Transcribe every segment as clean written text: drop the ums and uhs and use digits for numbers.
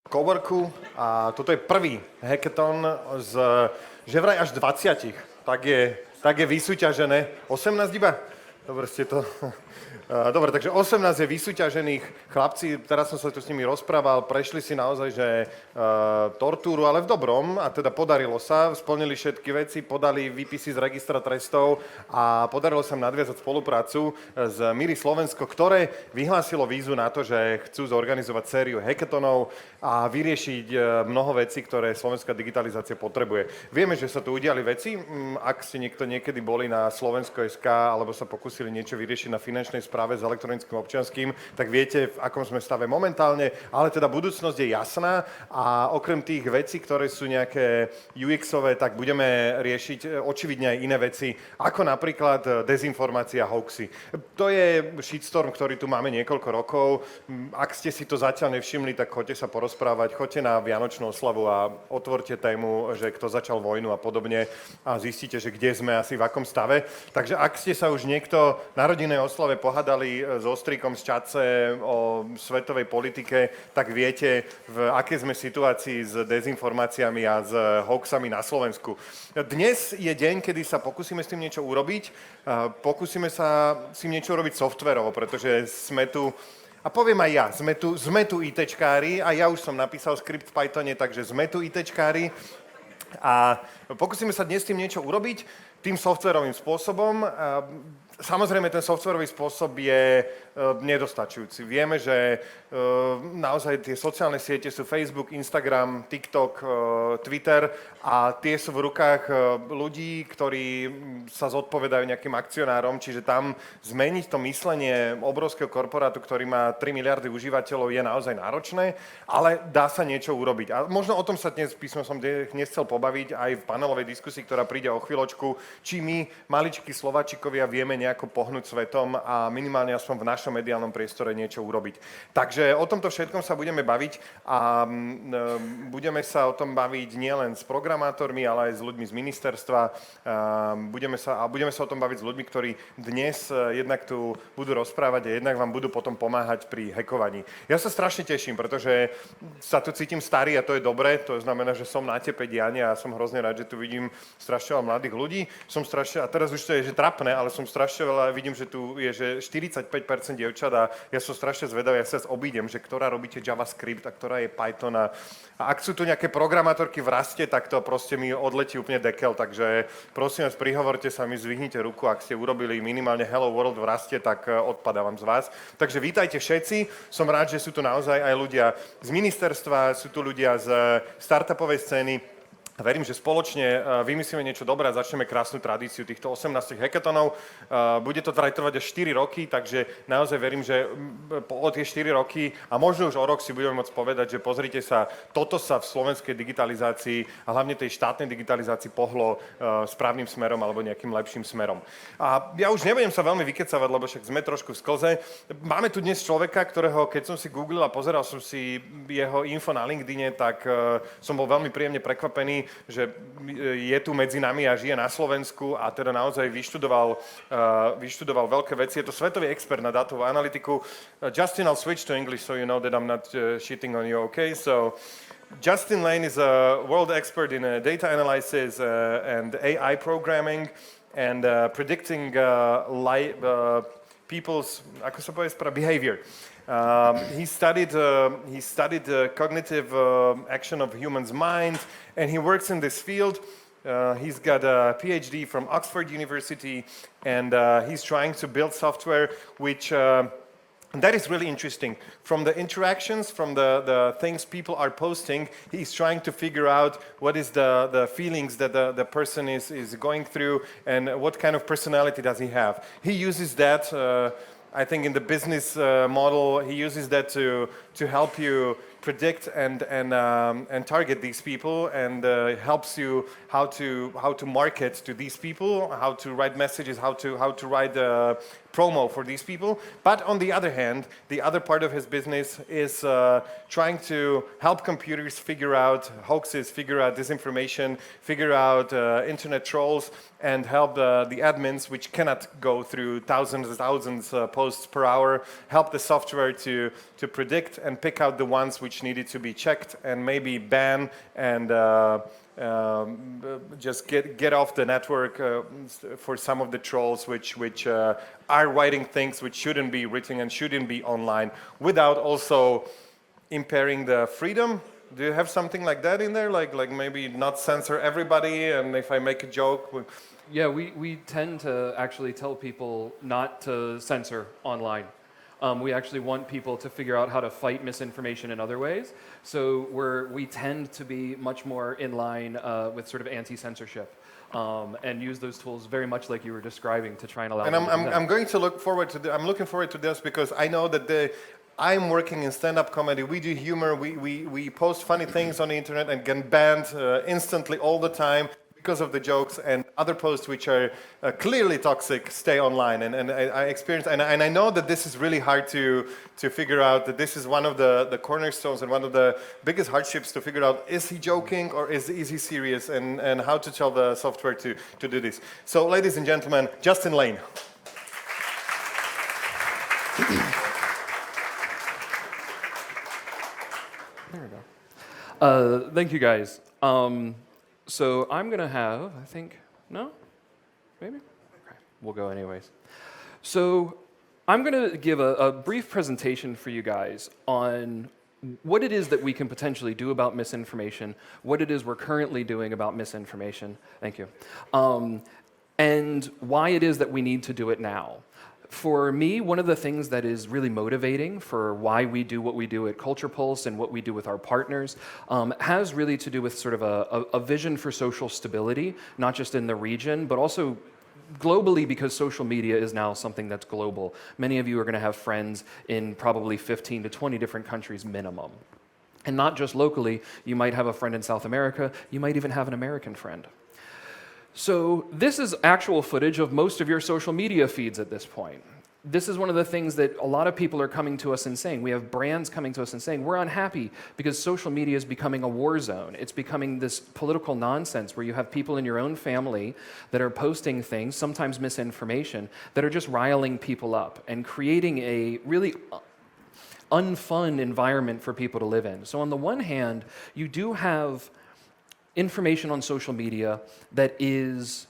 coworku a toto je prvý hackathon z že vraj až 20. Tak je vysúťažené. 18 iba? Dobre ste to... Dobre, takže 18 je vysúťažených chlapci, teraz som sa tu s nimi rozprával, prešli si naozaj, že tortúru, ale v dobrom, a teda podarilo sa, splnili všetky veci, podali výpisy z registra trestov a podarilo sa im nadviazať spoluprácu s Míri Slovensko, ktoré vyhlásilo výzvu na to, že chcú zorganizovať sériu hackathonov a vyriešiť mnoho vecí, ktoré slovenská digitalizácia potrebuje. Vieme, že sa tu udiali veci, ak ste niekedy boli na Slovensko.sk alebo sa pokúsili niečo vyriešiť na finančnej správe s elektronickým občianskym, tak viete, v akom sme stave momentálne, ale teda budúcnosť je jasná a okrem tých vecí, ktoré sú nejaké UX-ové, tak budeme riešiť očividne aj iné veci, ako napríklad dezinformácia a hoaxy. To je shitstorm, ktorý tu máme niekoľko rokov. Ak ste si to zatiaľ nevšimli, tak choďte sa porozprávať, choďte na Vianočnú oslavu a otvorte tému, že kto začal vojnu a podobne a zistíte, že kde sme asi v akom stave. Takže ak ste sa už niekto na rodinnej oslave pohádali s Ostríkom z Čace o svetovej politike, tak viete, v akej sme situácii s dezinformáciami a s hoaxami na Slovensku. Dnes je deň, kedy sa pokúsime s tým niečo urobiť. Pokúsime sa s tým niečo urobiť softverovo, pretože sme tu, a poviem aj ja, sme tu ITčkári a ja už som napísal skript v Pythone, takže sme tu ITčkári a pokúsime sa dnes s tým niečo urobiť tým softverovým spôsobom. Samozrejme, ten softwarový spôsob je nedostačujúci. Vieme, že naozaj tie sociálne siete sú Facebook, Instagram, TikTok, Twitter a tie sú v rukách ľudí, ktorí sa zodpovedajú nejakým akcionárom, čiže tam zmeniť to myslenie obrovského korporátu, ktorý má 3 miliardy užívateľov, je naozaj náročné, ale dá sa niečo urobiť. A možno o tom sa dnes som nechcel pobaviť aj v panelovej diskusii, ktorá príde o chvíľočku, či my, maličkí Slováčikovia, vieme nejako pohnúť svetom a minimálne aspoň v našom mediálnom priestore niečo urobiť. Takže o tomto všetkom sa budeme baviť a budeme sa o tom baviť nielen s programátormi, ale aj s ľuďmi z ministerstva. Budeme sa o tom baviť s ľuďmi, ktorí dnes jednak tu budú rozprávať a jednak vám budú potom pomáhať pri hackovaní. Ja sa strašne teším, pretože sa tu cítim starý a to je dobré, to znamená, že som na tepe diania a som hrozne rád, že tu vidím strašne veľa mladých ľudí. A teraz už to je, že trapné, ale som strašne veľa, vidím, že tu je, že 45% dievčat a ja som strašne zvedavý, ja sa obídem, že ktorá robíte JavaScript a ktorá je Python a ak sú tu nejaké programátorky v raste, tak to proste mi odletí úplne dekel, takže prosím vás, prihovorte sa mi, zdvihnite ruku, ak ste urobili minimálne Hello World v raste, tak odpadávam z vás. Takže vítajte všetci, som rád, že sú tu naozaj aj ľudia z ministerstva, sú tu ľudia z startupovej scény. Verím, že spoločne vymyslíme niečo dobré a začneme krásnu tradíciu týchto 18 hackathonov. Bude to trvať až 4 roky, takže naozaj verím, že o tie 4 roky a možno už o rok si budeme môcť povedať, že pozrite sa, toto sa v slovenskej digitalizácii a hlavne tej štátnej digitalizácii pohlo správnym smerom alebo nejakým lepším smerom. A ja už nebudem sa veľmi vykecavať, lebo však sme trošku v sklze. Máme tu dnes človeka, ktorého, keď som si googlil a pozeral som si jeho info na LinkedIne, tak som bol veľmi príjemne prekvapený, že je tu medzi nami a žije na Slovensku a teda naozaj vyštudoval veľké veci. Je to svetový expert na dátovú analytiku. Justin, I'll switch to English so you know that I'm not shitting on you, okay? So, Justin Lane is a world expert in data analysis and AI programming and predicting people's, ako sa povie, behavior. He studied cognitive action of humans' mind, and he works in this field. He's got a PhD from Oxford University, and he's trying to build software which that is really interesting. From the interactions, from the things people are posting, he's trying to figure out what is the feelings that the person is going through and what kind of personality does he have. He uses that I think in the business model, he uses that to help you predict and target these people, and helps you how to market to these people, how to write messages, how to write promo for these people. But on the other hand, the other part of his business is trying to help computers figure out hoaxes, figure out disinformation, figure out internet trolls, and help the admins, which cannot go through thousands posts per hour, help the software to predict and pick out the ones which needed to be checked and maybe ban and just get off the network for some of the trolls which are writing things which shouldn't be written and shouldn't be online without also impairing the freedom. Do you have something like that in there? Like maybe not censor everybody, and if I make a joke? Yeah, we tend to actually tell people not to censor online. We actually want people to figure out how to fight misinformation in other ways. So we tend to be much more in line with sort of anti-censorship and use those tools very much like you were describing to try and allow. And I'm looking forward to this because I know that I'm working in stand-up comedy. We do humor. We post funny things on the internet and get banned instantly all the time because of the jokes, and other posts which are clearly toxic stay online. And I experience, and I know that this is really hard to figure out, that this is one of the cornerstones and one of the biggest hardships to figure out, is he joking or is he serious, and how to tell the software to do this. So ladies and gentlemen, Justin Lane. There we go. Thank you, guys. So I'm going to have, I think, no? Maybe? Okay, we'll go anyways. So I'm going to give a brief presentation for you guys on what it is that we can potentially do about misinformation, what it is we're currently doing about misinformation, thank you, and why it is that we need to do it now. For me, one of the things that is really motivating for why we do what we do at Culture Pulse and what we do with our partners has really to do with sort of a vision for social stability, not just in the region, but also globally, because social media is now something that's global. Many of you are going to have friends in probably 15 to 20 different countries minimum. And not just locally, you might have a friend in South America, you might even have an American friend. So this is actual footage of most of your social media feeds at this point. This is one of the things that a lot of people are coming to us and saying. We have brands coming to us and saying, we're unhappy because social media is becoming a war zone. It's becoming this political nonsense where you have people in your own family that are posting things, sometimes misinformation, that are just riling people up and creating a really unfun environment for people to live in. So on the one hand, you do have information on social media that is,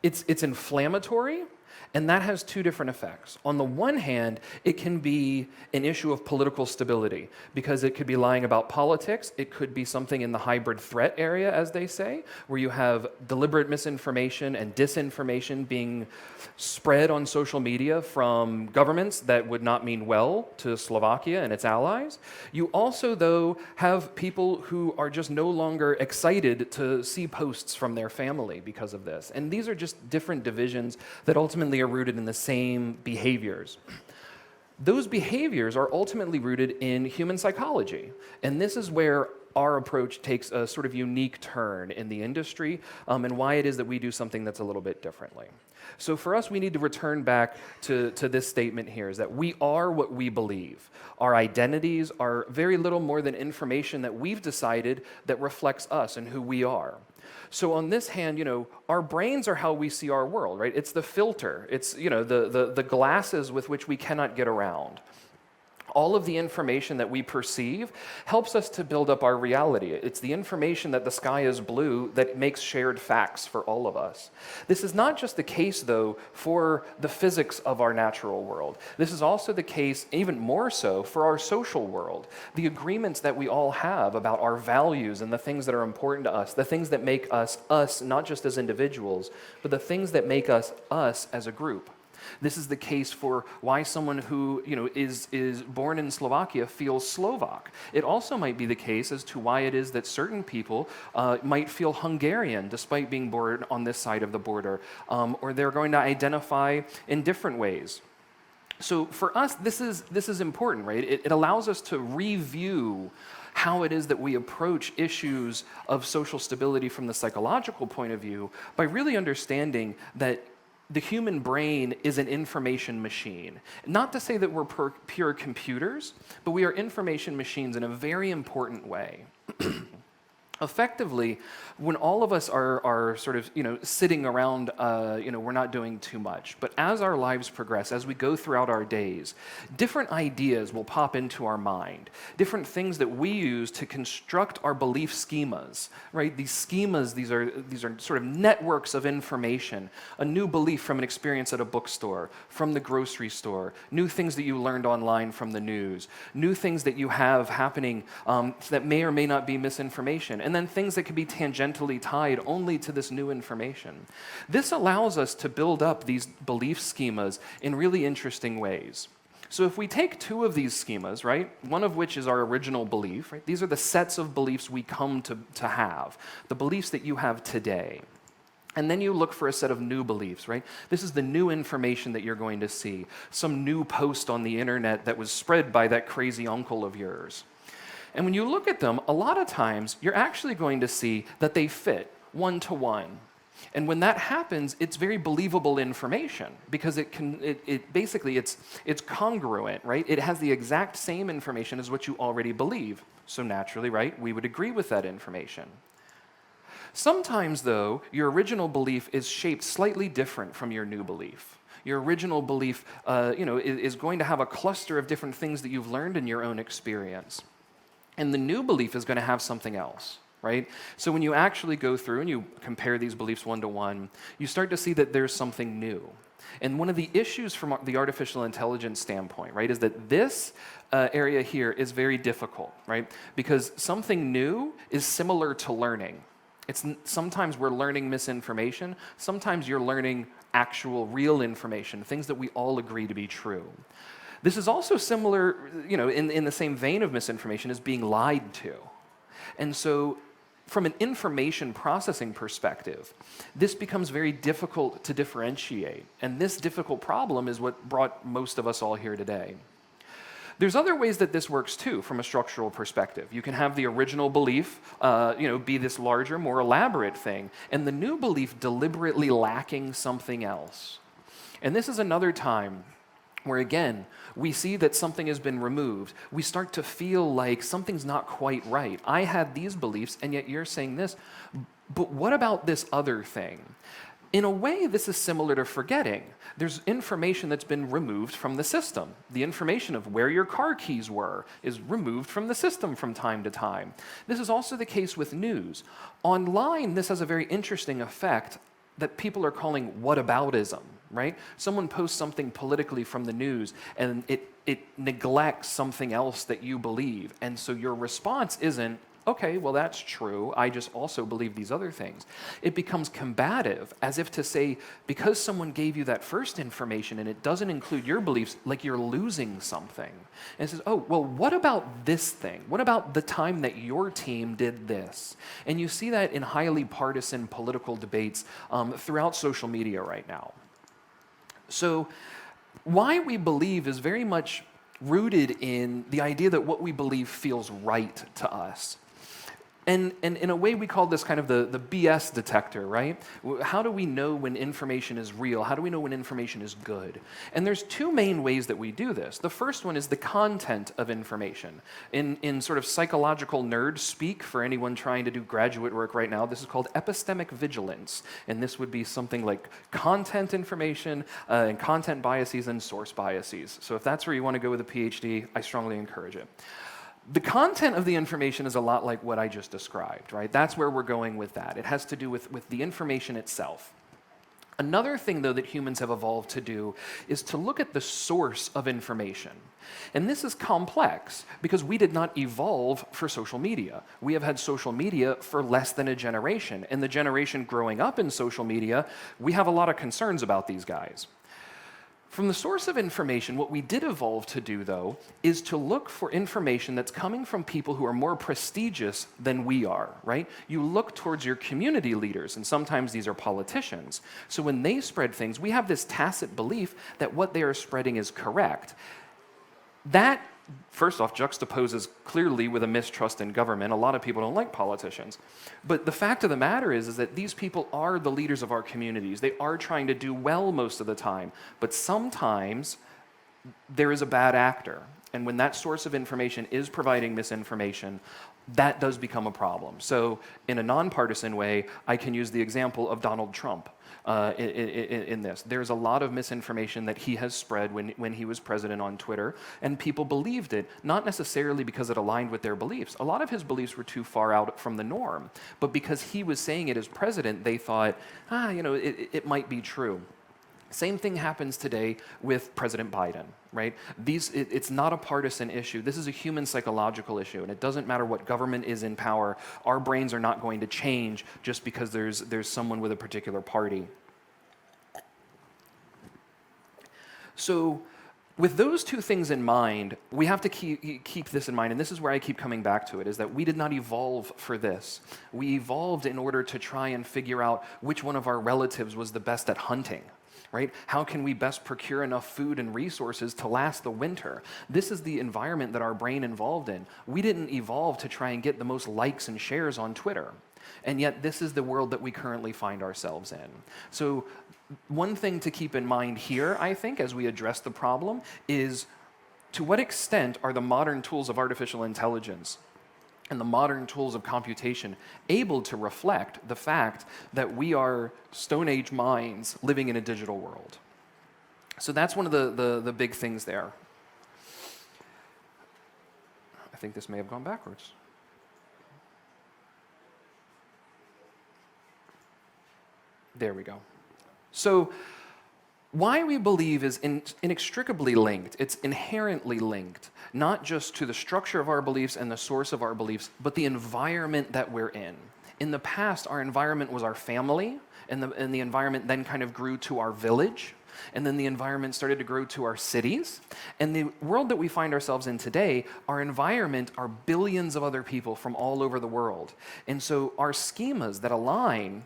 it's inflammatory, and that has two different effects. On the one hand, it can be an issue of political stability because it could be lying about politics. It could be something in the hybrid threat area, as they say, where you have deliberate misinformation and disinformation being spread on social media from governments that would not mean well to Slovakia and its allies. You also, though, have people who are just no longer excited to see posts from their family because of this. And these are just different divisions that ultimately are rooted in the same behaviors. Those behaviors are ultimately rooted in human psychology. And this is where our approach takes a sort of unique turn in the industry and why it is that we do something that's a little bit differently. So for us, we need to return back to this statement here, is that we are what we believe. Our identities are very little more than information that we've decided that reflects us and who we are. So on this hand, our brains are how we see our world, right? It's the filter. It's, the glasses with which we cannot get around. All of the information that we perceive helps us to build up our reality. It's the information that the sky is blue that makes shared facts for all of us. This is not just the case, though, for the physics of our natural world. This is also the case, even more so, for our social world. The agreements that we all have about our values and the things that are important to us, the things that make us us, not just as individuals, but the things that make us us as a group. This is the case for why someone who is born in Slovakia feels Slovak. It also might be the case as to why it is that certain people might feel Hungarian despite being born on this side of the border, or they're going to identify in different ways. So for us, this is important, right? It allows us to review how it is that we approach issues of social stability from the psychological point of view by really understanding that the human brain is an information machine. Not to say that we're pure computers, but we are information machines in a very important way. Effectively, when all of us are sort of sitting around, we're not doing too much. But as our lives progress, as we go throughout our days, different ideas will pop into our mind, different things that we use to construct our belief schemas. Right? These schemas, these are sort of networks of information. A new belief from an experience at a bookstore, from the grocery store, new things that you learned online from the news, new things that you have happening that may or may not be misinformation. And then things that can be tangentially tied only to this new information. This allows us to build up these belief schemas in really interesting ways. So if we take two of these schemas, right, one of which is our original belief, right, these are the sets of beliefs we come to have, the beliefs that you have today. And then you look for a set of new beliefs, right? This is the new information that you're going to see, some new post on the internet that was spread by that crazy uncle of yours. And when you look at them, a lot of times you're actually going to see that they fit one to one. And when that happens, it's very believable information because it's congruent, right? It has the exact same information as what you already believe. So naturally, right, we would agree with that information. Sometimes, though, your original belief is shaped slightly different from your new belief. Your original belief, is going to have a cluster of different things that you've learned in your own experience. And the new belief is going to have something else, right? So when you actually go through and you compare these beliefs one to one, you start to see that there's something new. And one of the issues from the artificial intelligence standpoint, right, is that this area here is very difficult, right? Because something new is similar to learning. Sometimes we're learning misinformation. Sometimes you're learning actual, real information, things that we all agree to be true. This is also similar, in the same vein of misinformation as being lied to. And so from an information processing perspective, this becomes very difficult to differentiate. And this difficult problem is what brought most of us all here today. There's other ways that this works too from a structural perspective. You can have the original belief, be this larger, more elaborate thing, and the new belief deliberately lacking something else. And this is another time where, again, we see that something has been removed. We start to feel like something's not quite right. I had these beliefs, and yet you're saying this, but what about this other thing? In a way, this is similar to forgetting. There's information that's been removed from the system. The information of where your car keys were is removed from the system from time to time. This is also the case with news. Online, this has a very interesting effect that people are calling whataboutism, right? Someone posts something politically from the news and it neglects something else that you believe. And so your response isn't, okay, well, that's true. I just also believe these other things. It becomes combative, as if to say, because someone gave you that first information and it doesn't include your beliefs, like you're losing something. And it says, oh, well, what about this thing? What about the time that your team did this? And you see that in highly partisan political debates throughout social media right now. So why we believe is very much rooted in the idea that what we believe feels right to us. And in a way, we call this kind of the Bs Detector, right? How do we know when information is real? How do we know when information is good? And there's two main ways that we do this. The first one is the content of information. In sort of psychological nerd speak, for anyone trying to do graduate work right now, this is called Epistemic Vigilance. And this would be something like content information and content biases and source biases. So if that's where you want to go with a PhD, I strongly encourage it. The content of the information is a lot like what I just described, right? That's where we're going with that. It has to do with the information itself. Another thing, though, that humans have evolved to do is to look at the source of information. And this is complex because we did not evolve for social media. We have had social media for less than a generation. And the generation growing up in social media, we have a lot of concerns about these guys. From the source of information, what we did evolve to do, though, is to look for information that's coming from people who are more prestigious than we are, right? You look towards your community leaders, and sometimes these are politicians. So when they spread things, we have this tacit belief that what they are spreading is correct. That, first off, juxtaposes clearly with a mistrust in government. A lot of people don't like politicians. But the fact of the matter is that these people are the leaders of our communities. They are trying to do well most of the time. But sometimes there is a bad actor. And when that source of information is providing misinformation, that does become a problem. So in a nonpartisan way, I can use the example of Donald Trump in this. There's a lot of misinformation that he has spread when he was president on Twitter, and people believed it, not necessarily because it aligned with their beliefs. A lot of his beliefs were too far out from the norm, but because he was saying it as president, they thought, it might be true. Same thing happens today with President Biden, right? It's not a partisan issue. This is a human psychological issue, and it doesn't matter what government is in power. Our brains are not going to change just because there's someone with a particular party. So with those two things in mind, we have to keep this in mind, and this is where I keep coming back to it, is that we did not evolve for this. We evolved in order to try and figure out which one of our relatives was the best at hunting. Right? How can we best procure enough food and resources to last the winter? This is the environment that our brain evolved in. We didn't evolve to try and get the most likes and shares on Twitter. And yet this is the world that we currently find ourselves in. So one thing to keep in mind here, I think, as we address the problem is to what extent are the modern tools of artificial intelligence and the modern tools of computation able to reflect the fact that we are Stone Age minds living in a digital world. So that's one of the big things there. I think this may have gone backwards. There we go. So why we believe is inextricably linked. It's inherently linked, not just to the structure of our beliefs and the source of our beliefs, but the environment that we're in. In the past, our environment was our family, and the environment then kind of grew to our village, and then the environment started to grow to our cities. And the world that we find ourselves in today, our environment are billions of other people from all over the world. And so our schemas that align,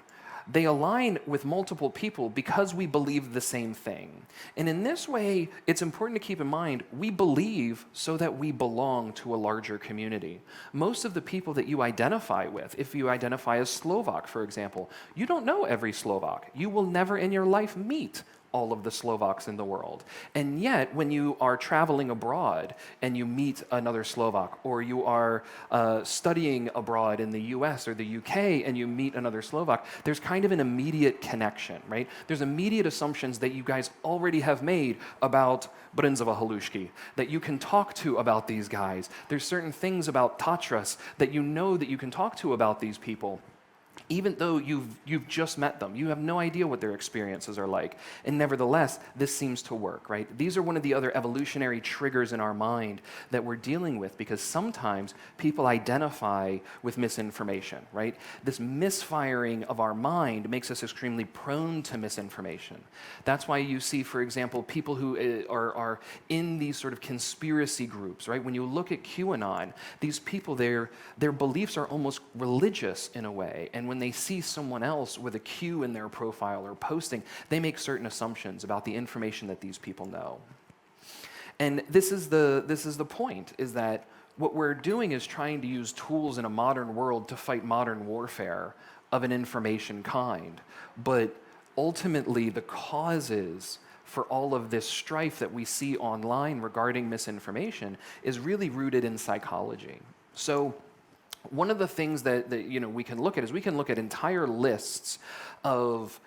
they align with multiple people because we believe the same thing. And in this way, it's important to keep in mind, we believe so that we belong to a larger community. Most of the people that you identify with, if you identify as Slovak, for example, you don't know every Slovak. You will never in your life meet all of the Slovaks in the world. And yet, when you are traveling abroad and you meet another Slovak, or you are studying abroad in the US or the UK and you meet another Slovak, there's kind of an immediate connection, right? There's immediate assumptions that you guys already have made about Bryndzova Halushki, that you can talk to about these guys. There's certain things about Tatras that you know that you can talk to about these people. Even though you've just met them, you have no idea what their experiences are like. And nevertheless, this seems to work, right? These are one of the other evolutionary triggers in our mind that we're dealing with, because sometimes people identify with misinformation, right? This misfiring of our mind makes us extremely prone to misinformation. That's why you see, for example, people who are in these sort of conspiracy groups, right? When you look at QAnon, these people, their beliefs are almost religious in a way. And when they see someone else with a Q in their profile or posting, they make certain assumptions about the information that these people know. And this is the point, is that what we're doing is trying to use tools in a modern world to fight modern warfare of an information kind. But ultimately, the causes for all of this strife that we see online regarding misinformation is really rooted in psychology. So one of the things that we can look at is we can look at entire lists of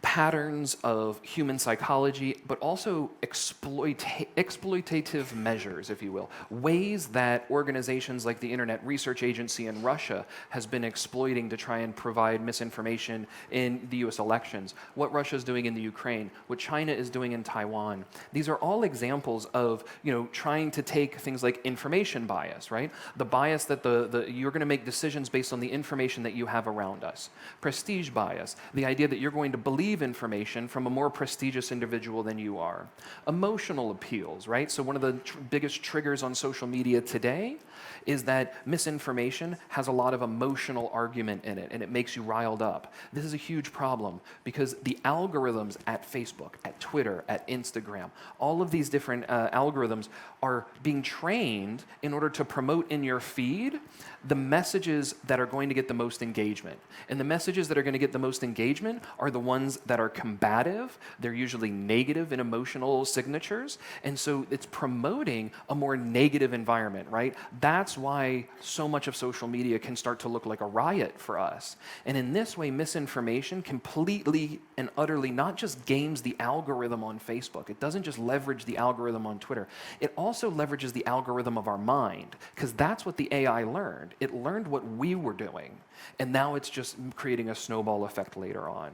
patterns of human psychology, but also exploitative measures, if you will, ways that organizations like the Internet Research Agency in Russia has been exploiting to try and provide misinformation in the US elections, what Russia is doing in the Ukraine, what China is doing in Taiwan. These are all examples of trying to take things like information bias, right? The bias that you're going to make decisions based on the information that you have around us. Prestige bias, the idea that you're going to believe information from a more prestigious individual than you are. Emotional appeals, right? So one of the biggest triggers on social media today is that misinformation has a lot of emotional argument in it, and it makes you riled up. This is a huge problem because the algorithms at Facebook, at Twitter, at Instagram, all of these different algorithms are being trained in order to promote in your feed the messages that are going to get the most engagement. And the messages that are going to get the most engagement are the ones ones that are combative. They're usually negative in emotional signatures. And so it's promoting a more negative environment, right? That's why so much of social media can start to look like a riot for us. And in this way, misinformation completely and utterly not just games the algorithm on Facebook. It doesn't just leverage the algorithm on Twitter. It also leverages the algorithm of our mind, because that's what the AI learned. It learned what we were doing. And now it's just creating a snowball effect later on.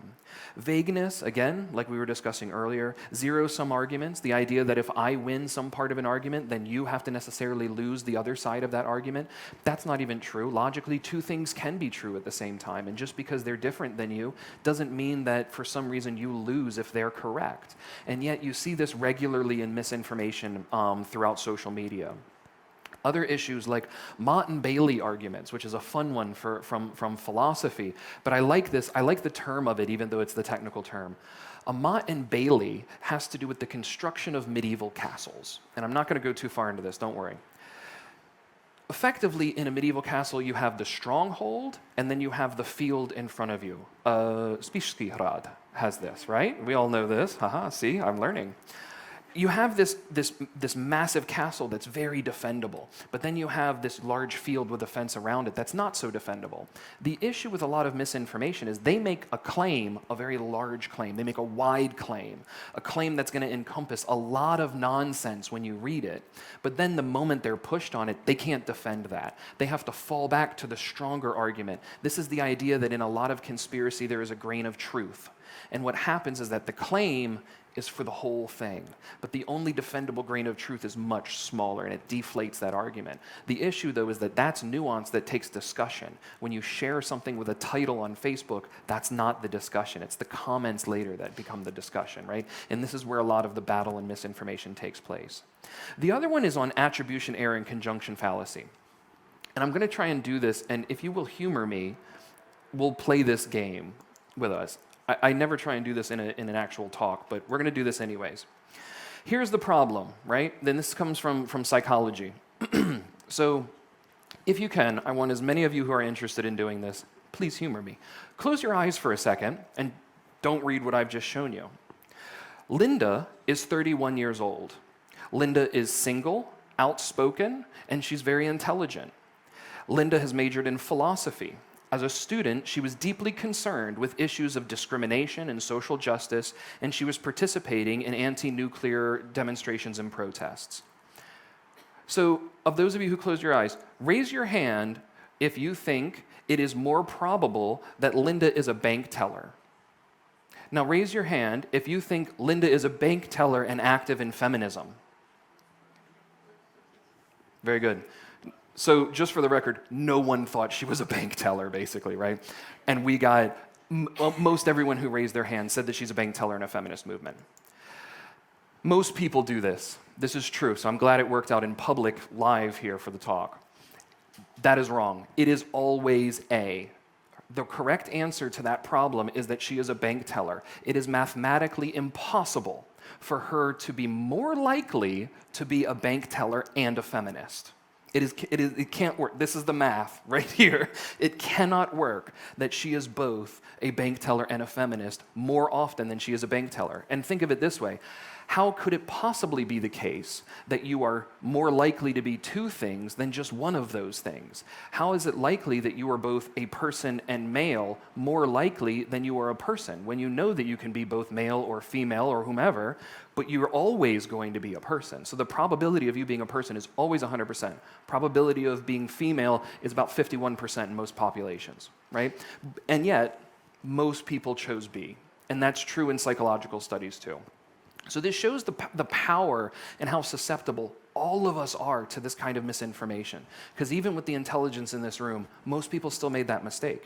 Vagueness, again, like we were discussing earlier, zero-sum arguments, the idea that if I win some part of an argument, then you have to necessarily lose the other side of that argument. That's not even true. Logically, two things can be true at the same time, and just because they're different than you doesn't mean that for some reason you lose if they're correct. And yet you see this regularly in misinformation throughout social media. Other issues like Mott and Bailey arguments, which is a fun one from philosophy, but I like this. I like the term of it, even though it's the technical term. A Mott and Bailey has to do with the construction of medieval castles. And I'm not going to go too far into this, don't worry. Effectively, in a medieval castle, you have the stronghold, and then you have the field in front of you. Spišský has this, right? We all know this. Haha, see, I'm learning. You have this massive castle that's very defendable, but then you have this large field with a fence around it that's not so defendable. The issue with a lot of misinformation is they make a claim, a very large claim. They make a wide claim, a claim that's going to encompass a lot of nonsense when you read it, but then the moment they're pushed on it, they can't defend that. They have to fall back to the stronger argument. This is the idea that in a lot of conspiracy, there is a grain of truth. And what happens is that the claim is for the whole thing. But the only defendable grain of truth is much smaller, and it deflates that argument. The issue, though, is that that's nuance that takes discussion. When you share something with a title on Facebook, that's not the discussion. It's the comments later that become the discussion, right? And this is where a lot of the battle and misinformation takes place. The other one is on attribution error and conjunction fallacy. And I'm going to try and do this, and if you will humor me, we'll play this game with us. I never try and do this in an actual talk, but we're going to do this anyways. Here's the problem, right? Then this comes from psychology. So if you can, I want as many of you who are interested in doing this, please humor me. Close your eyes for a second and don't read what I've just shown you. Linda is 31 years old. Linda is single, outspoken, and she's very intelligent. Linda has majored in philosophy. As a student, she was deeply concerned with issues of discrimination and social justice, and she was participating in anti-nuclear demonstrations and protests. So, of those of you who closed your eyes, raise your hand if you think it is more probable that Linda is a bank teller. Now, raise your hand if you think Linda is a bank teller and active in feminism. Very good. So just for the record, no one thought she was a bank teller, basically, right? And we got, most everyone who raised their hand said that she's a bank teller in a feminist movement. Most people do this. This is true, so I'm glad it worked out in public live here for the talk. That is wrong. It is always A. The correct answer to that problem is that she is a bank teller. It is mathematically impossible for her to be more likely to be a bank teller and a feminist. It can't work. This is the math right here. It cannot work that she is both a bank teller and a feminist more often than she is a bank teller. And think of it this way. How could it possibly be the case that you are more likely to be two things than just one of those things? How is it likely that you are both a person and male more likely than you are a person when you know that you can be both male or female or whomever, but you're always going to be a person? So the probability of you being a person is always 100%. Probability of being female is about 51% in most populations, right? And yet, most people chose B. And that's true in psychological studies too. So this shows the power and how susceptible all of us are to this kind of misinformation. Because even with the intelligence in this room, most people still made that mistake.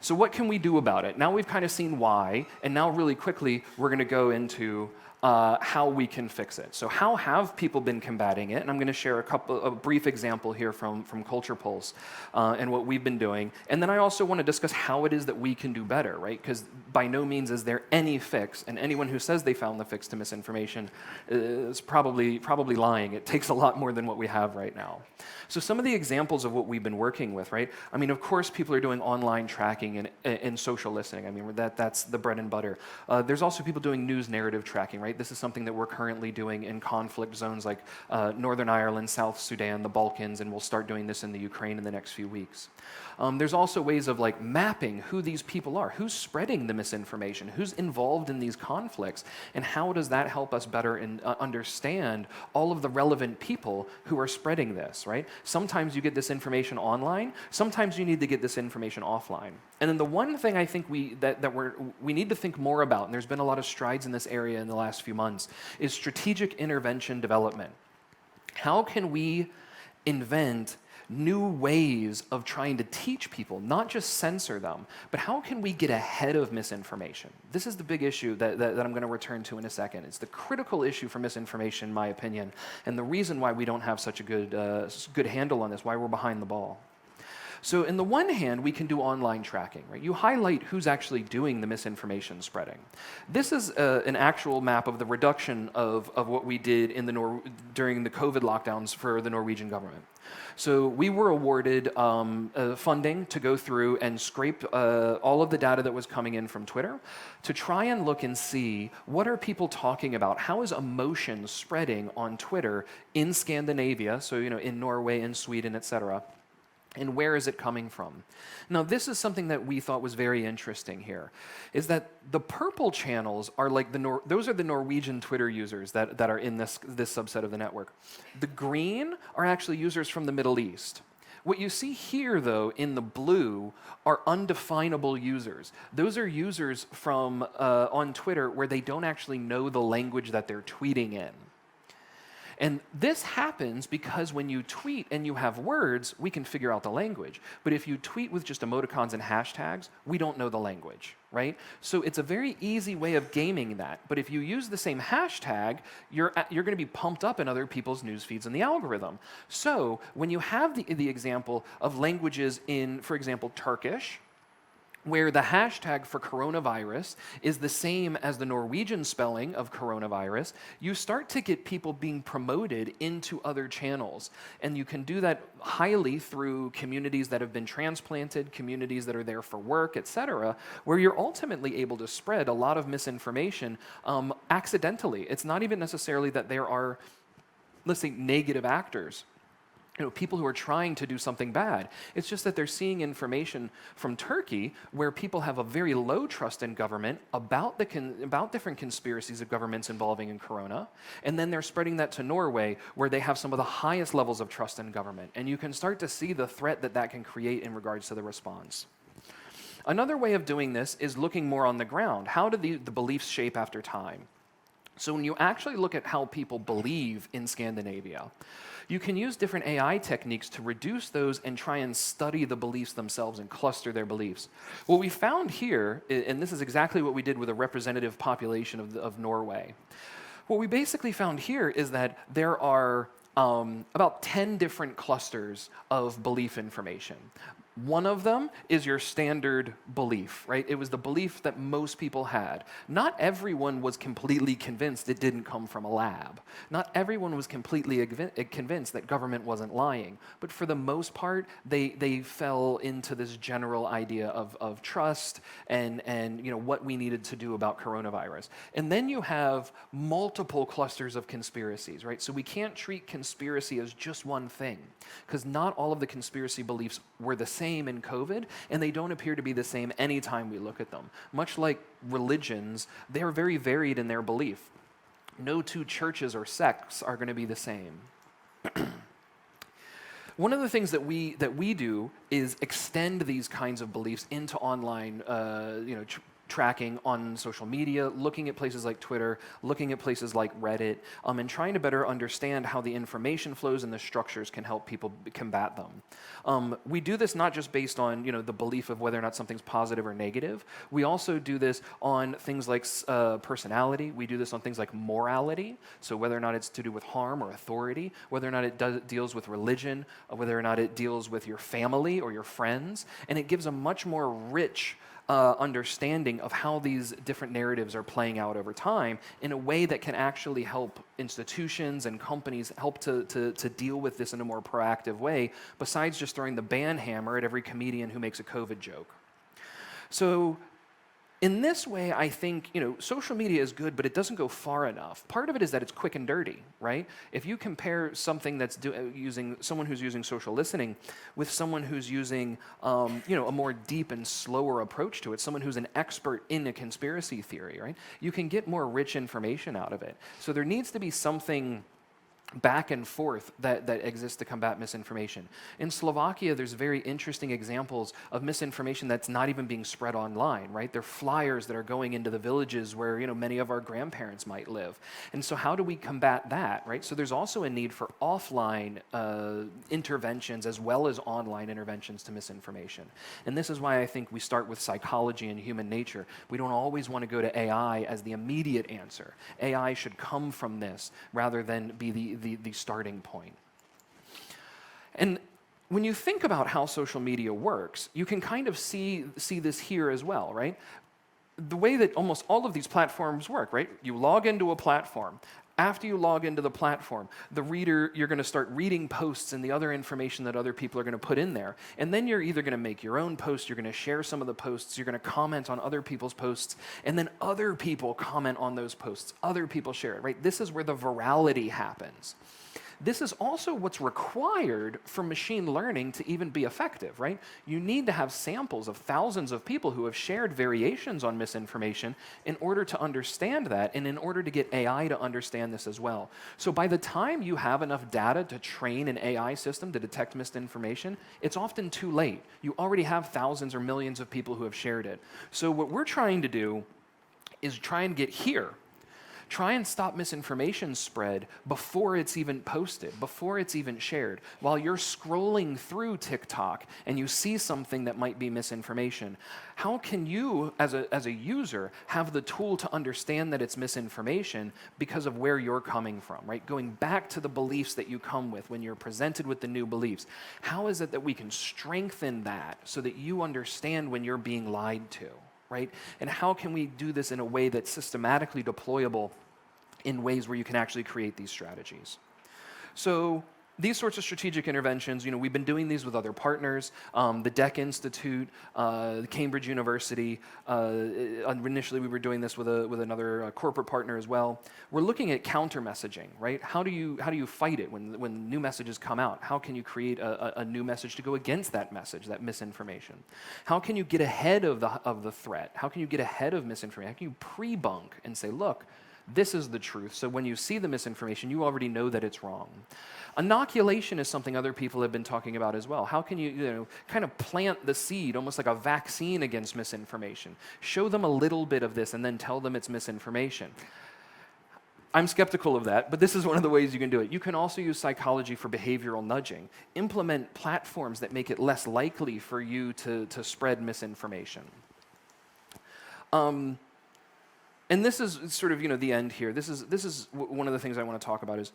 So what can we do about it? Now we've kind of seen why, and now really quickly we're going to go into how we can fix it. So how have people been combating it? And I'm going to share a brief example here from Culture Pulse and what we've been doing. And then I also want to discuss how it is that we can do better, right? Because by no means is there any fix, and anyone who says they found the fix to misinformation is probably lying. It takes a lot more than what we have right now. So some of the examples of what we've been working with, right? I mean, of course, people are doing online tracking and social listening. I mean, that's the bread and butter. There's also people doing news narrative tracking, right? This is something that we're currently doing in conflict zones like Northern Ireland, South Sudan, the Balkans, and we'll start doing this in the Ukraine in the next few weeks. There's also ways of like mapping who these people are, who's spreading the misinformation, who's involved in these conflicts, and how does that help us better understand all of the relevant people who are spreading this, right? Sometimes you get this information online, sometimes you need to get this information offline. And then the one thing I think we need to think more about, and there's been a lot of strides in this area in the last few months, is strategic intervention development. How can we invent new ways of trying to teach people, not just censor them, but how can we get ahead of misinformation? This is the big issue that I'm going to return to in a second. It's the critical issue for misinformation, in my opinion, and the reason why we don't have such a good handle on this, why we're behind the ball. So in the one hand, we can do online tracking, right? You highlight who's actually doing the misinformation spreading. This is an actual map of the reduction of what we did in during the COVID lockdowns for the Norwegian government. So we were awarded funding to go through and scrape all of the data that was coming in from Twitter to try and look and see what are people talking about, how is emotion spreading on Twitter in Scandinavia, so in Norway and Sweden, etc., and where is it coming from? Now, this is something that we thought was very interesting here, is that the purple channels are like those are the Norwegian Twitter users that are in this subset of the network. The green are actually users from the Middle East. What you see here, though, in the blue are undefinable users. Those are users from on Twitter where they don't actually know the language that they're tweeting in. And this happens because when you tweet and you have words, we can figure out the language. But if you tweet with just emoticons and hashtags, we don't know the language, right? So it's a very easy way of gaming that. But if you use the same hashtag, you're going to be pumped up in other people's news feeds in the algorithm. So when you have the example of languages in, for example, Turkish, where the hashtag for coronavirus is the same as the Norwegian spelling of coronavirus, you start to get people being promoted into other channels. And you can do that highly through communities that have been transplanted, communities that are there for work, etc., where you're ultimately able to spread a lot of misinformation accidentally. It's not even necessarily that there are, let's say, negative actors, people who are trying to do something bad. It's just that they're seeing information from Turkey where people have a very low trust in government about different conspiracies of governments involving in corona, and then they're spreading that to Norway where they have some of the highest levels of trust in government. And you can start to see the threat that can create in regards to the response. Another way of doing this is looking more on the ground. How do the beliefs shape after time? So when you actually look at how people believe in Scandinavia, you can use different AI techniques to reduce those and try and study the beliefs themselves and cluster their beliefs. What we found here, and this is exactly what we did with a representative population of Norway, what we basically found here is that there are about 10 different clusters of belief information. One of them is your standard belief, right? It was the belief that most people had. Not everyone was completely convinced it didn't come from a lab. Not everyone was completely convinced that government wasn't lying. But for the most part, they fell into this general idea of trust and what we needed to do about coronavirus. And then you have multiple clusters of conspiracies, right? So we can't treat conspiracy as just one thing, because not all of the conspiracy beliefs were the same in COVID, and they don't appear to be the same anytime we look at them. Much like religions, they're very varied in their belief. No two churches or sects are going to be the same. One of the things that we do is extend these kinds of beliefs into online tracking on social media, looking at places like Twitter, looking at places like Reddit, and trying to better understand how the information flows and the structures can help people combat them. We do this not just based on the belief of whether or not something's positive or negative. We also do this on things like personality. We do this on things like morality, so whether or not it's to do with harm or authority, whether or not it deals with religion, whether or not it deals with your family or your friends, and it gives a much more rich understanding of how these different narratives are playing out over time in a way that can actually help institutions and companies help to deal with this in a more proactive way, besides just throwing the ban hammer at every comedian who makes a COVID joke. So in this way, I think social media is good, but it doesn't go far enough. Part of it is that it's quick and dirty, right? If you compare something that's using someone who's using social listening with someone who's using a more deep and slower approach to it, someone who's an expert in a conspiracy theory, right? You can get more rich information out of it. So there needs to be something back and forth that exists to combat misinformation. In Slovakia, there's very interesting examples of misinformation that's not even being spread online, right? They're flyers that are going into the villages where many of our grandparents might live. And so how do we combat that, right? So there's also a need for offline interventions as well as online interventions to misinformation. And this is why I think we start with psychology and human nature. We don't always want to go to AI as the immediate answer. AI should come from this rather than be the starting point. And when you think about how social media works, you can kind of see this here as well, right? The way that almost all of these platforms work, right? You log into a platform. After you log into the platform, you're going to start reading posts and the other information that other people are going to put in there. And then you're either going to make your own post, you're going to share some of the posts, you're going to comment on other people's posts, and then other people comment on those posts. Other people share it, right? This is where the virality happens. This is also what's required for machine learning to even be effective, right? You need to have samples of thousands of people who have shared variations on misinformation in order to understand that and in order to get AI to understand this as well. So by the time you have enough data to train an AI system to detect misinformation, it's often too late. You already have thousands or millions of people who have shared it. So what we're trying to do is try and get here. Try and stop misinformation spread before it's even posted, before it's even shared. While you're scrolling through TikTok and you see something that might be misinformation, how can you, as a user, have the tool to understand that it's misinformation because of where you're coming from, right? Going back to the beliefs that you come with when you're presented with the new beliefs. How is it that we can strengthen that so that you understand when you're being lied to? Right? And how can we do this in a way that's systematically deployable in ways where you can actually create these strategies? So these sorts of strategic interventions, we've been doing these with other partners, the DEC Institute, Cambridge University. Initially, we were doing this with another corporate partner as well. We're looking at counter messaging, right? How do you fight it when new messages come out? How can you create a new message to go against that message, that misinformation? How can you get ahead of the threat? How can you get ahead of misinformation? How can you pre-bunk and say, look, this is the truth. So when you see the misinformation, you already know that it's wrong. Inoculation is something other people have been talking about as well. How can you kind of plant the seed, almost like a vaccine against misinformation? Show them a little bit of this and then tell them it's misinformation. I'm skeptical of that, but this is one of the ways you can do it. You can also use psychology for behavioral nudging. Implement platforms that make it less likely for you to spread misinformation. And this is sort of the end here. This is one of the things I want to talk about is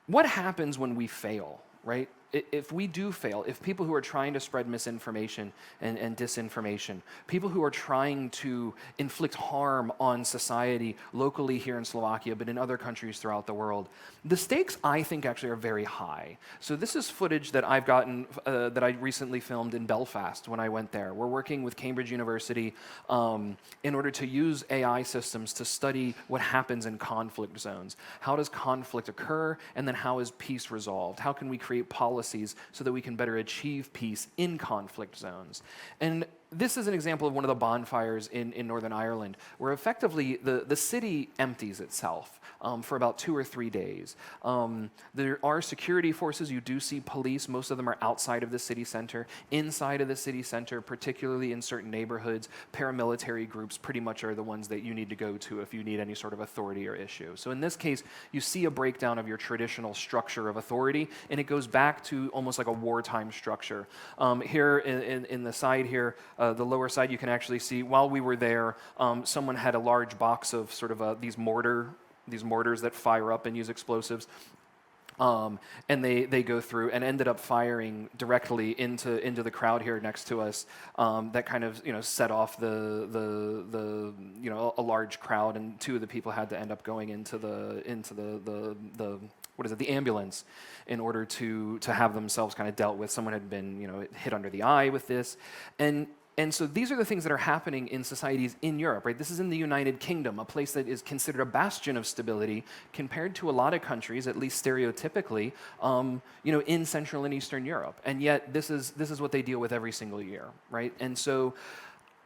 what happens when we fail, right? If we do fail, if people who are trying to spread misinformation and disinformation, people who are trying to inflict harm on society locally here in Slovakia, but in other countries throughout the world, the stakes, I think, actually are very high. So this is footage that I've gotten, that I recently filmed in Belfast when I went there. We're working with Cambridge University in order to use AI systems to study what happens in conflict zones. How does conflict occur, and then how is peace resolved? How can we create policies so that we can better achieve peace in conflict zones? And this is an example of one of the bonfires in Northern Ireland, where effectively the city empties itself for about 2 or 3 days. There are security forces. You do see police. Most of them are outside of the city center. Inside of the city center, particularly in certain neighborhoods, paramilitary groups pretty much are the ones that you need to go to if you need any sort of authority or issue. So in this case, you see a breakdown of your traditional structure of authority, and it goes back to almost like a wartime structure. Here in the side here, the lower side, you can actually see while we were there, someone had a large box of sort of these mortars that fire up and use explosives. And they go through and ended up firing directly into the crowd here next to us. That kind of set off the a large crowd, and 2 of the people had to end up going into the what is it, the ambulance, in order to have themselves kind of dealt with. Someone had been hit under the eye with this, and so these are the things that are happening in societies in Europe, right? This is in the United Kingdom, a place that is considered a bastion of stability compared to a lot of countries, at least stereotypically, in Central and Eastern Europe. And yet this is what they deal with every single year, right? And so